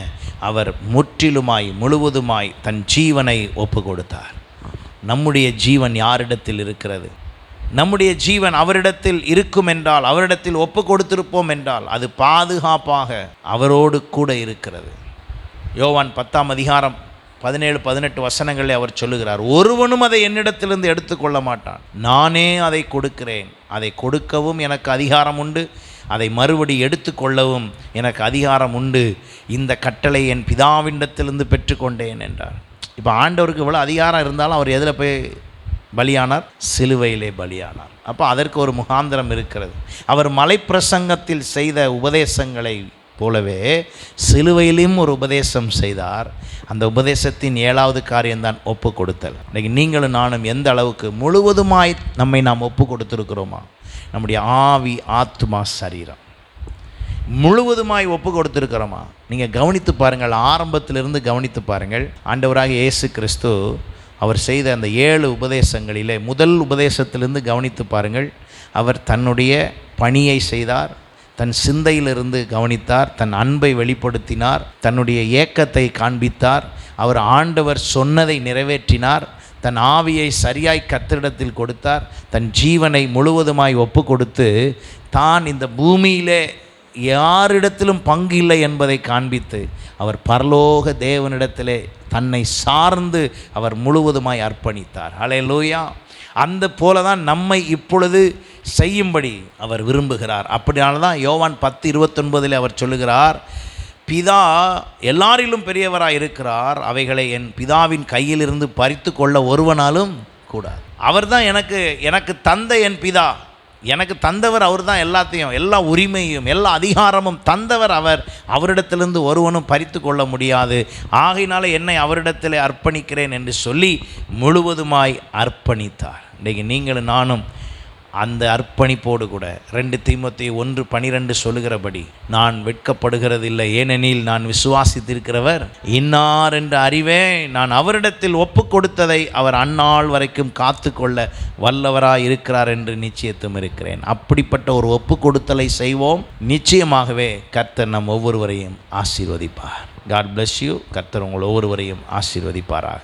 அவர் முற்றிலுமாய் முழுவதுமாய் தன் ஜீவனை ஒப்பு கொடுத்தார். நம்முடைய ஜீவன் யாரிடத்தில் இருக்கிறது? நம்முடைய ஜீவன் அவரிடத்தில் இருக்கும் என்றால், அவரிடத்தில் ஒப்பு கொடுத்திருப்போம் என்றால் அது பாதுகாப்பாக அவரோடு கூட இருக்கிறது. யோவான் 10ஆம் அதிகாரம் 17-18 வசனங்களில் அவர் சொல்லுகிறார், ஒருவனும் அதை என்னிடத்திலிருந்து எடுத்துக்கொள்ள மாட்டான், நானே அதை கொடுக்கிறேன், அதை கொடுக்கவும் எனக்கு அதிகாரம் உண்டு, அதை மறுபடி எடுத்துக்கொள்ளவும் எனக்கு அதிகாரம் உண்டு, இந்த கட்டளை என் பிதாவினிடத்திலிருந்து பெற்றுக்கொண்டேன் என்றார். இப்போ ஆண்டவருக்கு இவ்வளோ அதிகாரம் இருந்தாலும் அவர் எதில் போய் பலியானார்? சிலுவையிலே பலியானார். அப்போ அதற்கு ஒரு முகாந்திரம் இருக்கிறது. அவர் மலைப்பிரசங்கத்தில் செய்த உபதேசங்களை போலவே சிலுவையிலும் ஒரு உபதேசம் செய்தார். அந்த உபதேசத்தின் 7ஆவது காரியம்தான் ஒப்பு கொடுத்தல். இன்றைக்கி நீங்களும் நானும் எந்த அளவுக்கு முழுவதுமாய் நாம் ஒப்பு கொடுத்துருக்கிறோமா? நம்முடைய ஆவி, ஆத்மா, சரீரம் முழுவதுமாய் ஒப்பு கொடுத்துருக்கிறோமா? நீங்கள் கவனித்து பாருங்கள், ஆரம்பத்திலிருந்து கவனித்து பாருங்கள். ஆண்டவராக இயேசு கிறிஸ்து அவர் செய்த அந்த 7 உபதேசங்களிலே முதல் உபதேசத்திலிருந்து கவனித்து பாருங்கள். அவர் தன்னுடைய பணியை செய்தார், தன் சிந்தையிலிருந்து கவனித்தார், தன் அன்பை வெளிப்படுத்தினார், தன்னுடைய ஏக்கத்தை காண்பித்தார், அவர் ஆண்டவர் சொன்னதை நிறைவேற்றினார், தன் ஆவியை சரியாய் கர்த்தரிடத்தில் கொடுத்தார், தன் ஜீவனை முழுவதுமாய் ஒப்பு கொடுத்து தான் இந்த பூமியிலே யாரிடத்திலும் பங்கு இல்லை என்பதை காண்பித்து அவர் பரலோக தேவனிடத்திலே தன்னை சார்ந்து அவர் முழுவதுமாய் அர்ப்பணித்தார். ஹல்லேலூயா. அந்த போல தான் நம்மை இப்பொழுது செய்யும்படி அவர் விரும்புகிறார். அப்படினால தான் யோவான் 10:29 அவர் சொல்லுகிறார், பிதா எல்லாரிலும் பெரியவராக இருக்கிறார், அவைகளை என் பிதாவின் கையிலிருந்து பறித்து கொள்ள ஒருவனாலும் கூடாது. அவர் தான் எனக்கு தந்த என் பிதா, எனக்கு தந்தவர் அவர் தான், எல்லாத்தையும், எல்லா உரிமையும் எல்லா அதிகாரமும் தந்தவர் அவர். அவரிடத்திலிருந்து ஒருவனும் பறித்து கொள்ள முடியாது. ஆகையினால என்னை அவரிடத்தில் அர்ப்பணிக்கிறேன் என்று சொல்லி முழுவதுமாய் அர்ப்பணித்தார். இன்றைக்கு நீங்களும் நானும் அந்த அர்ப்பணிப்போடு கூட 2 தீமோத்தேயு 1:12 சொல்லுகிறபடி, நான் வெட்கப்படுகிறதில்லை, ஏனெனில் நான் விசுவாசித்திருக்கிறவர் இன்னார் என்று அறிவேன், நான் அவரிடத்தில் ஒப்பு கொடுத்ததை அவர் அந்நாள் வரைக்கும் காத்து கொள்ள வல்லவராய் இருக்கிறார் என்று நிச்சயத்தும் இருக்கிறேன். அப்படிப்பட்ட ஒரு ஒப்பு கொடுத்தலை செய்வோம். நிச்சயமாகவே கர்த்தர் நம் ஒவ்வொருவரையும் ஆசீர்வதிப்பார். God bless you. கர்த்தர் உங்கள் ஒவ்வொருவரையும் ஆசீர்வதிப்பாராக.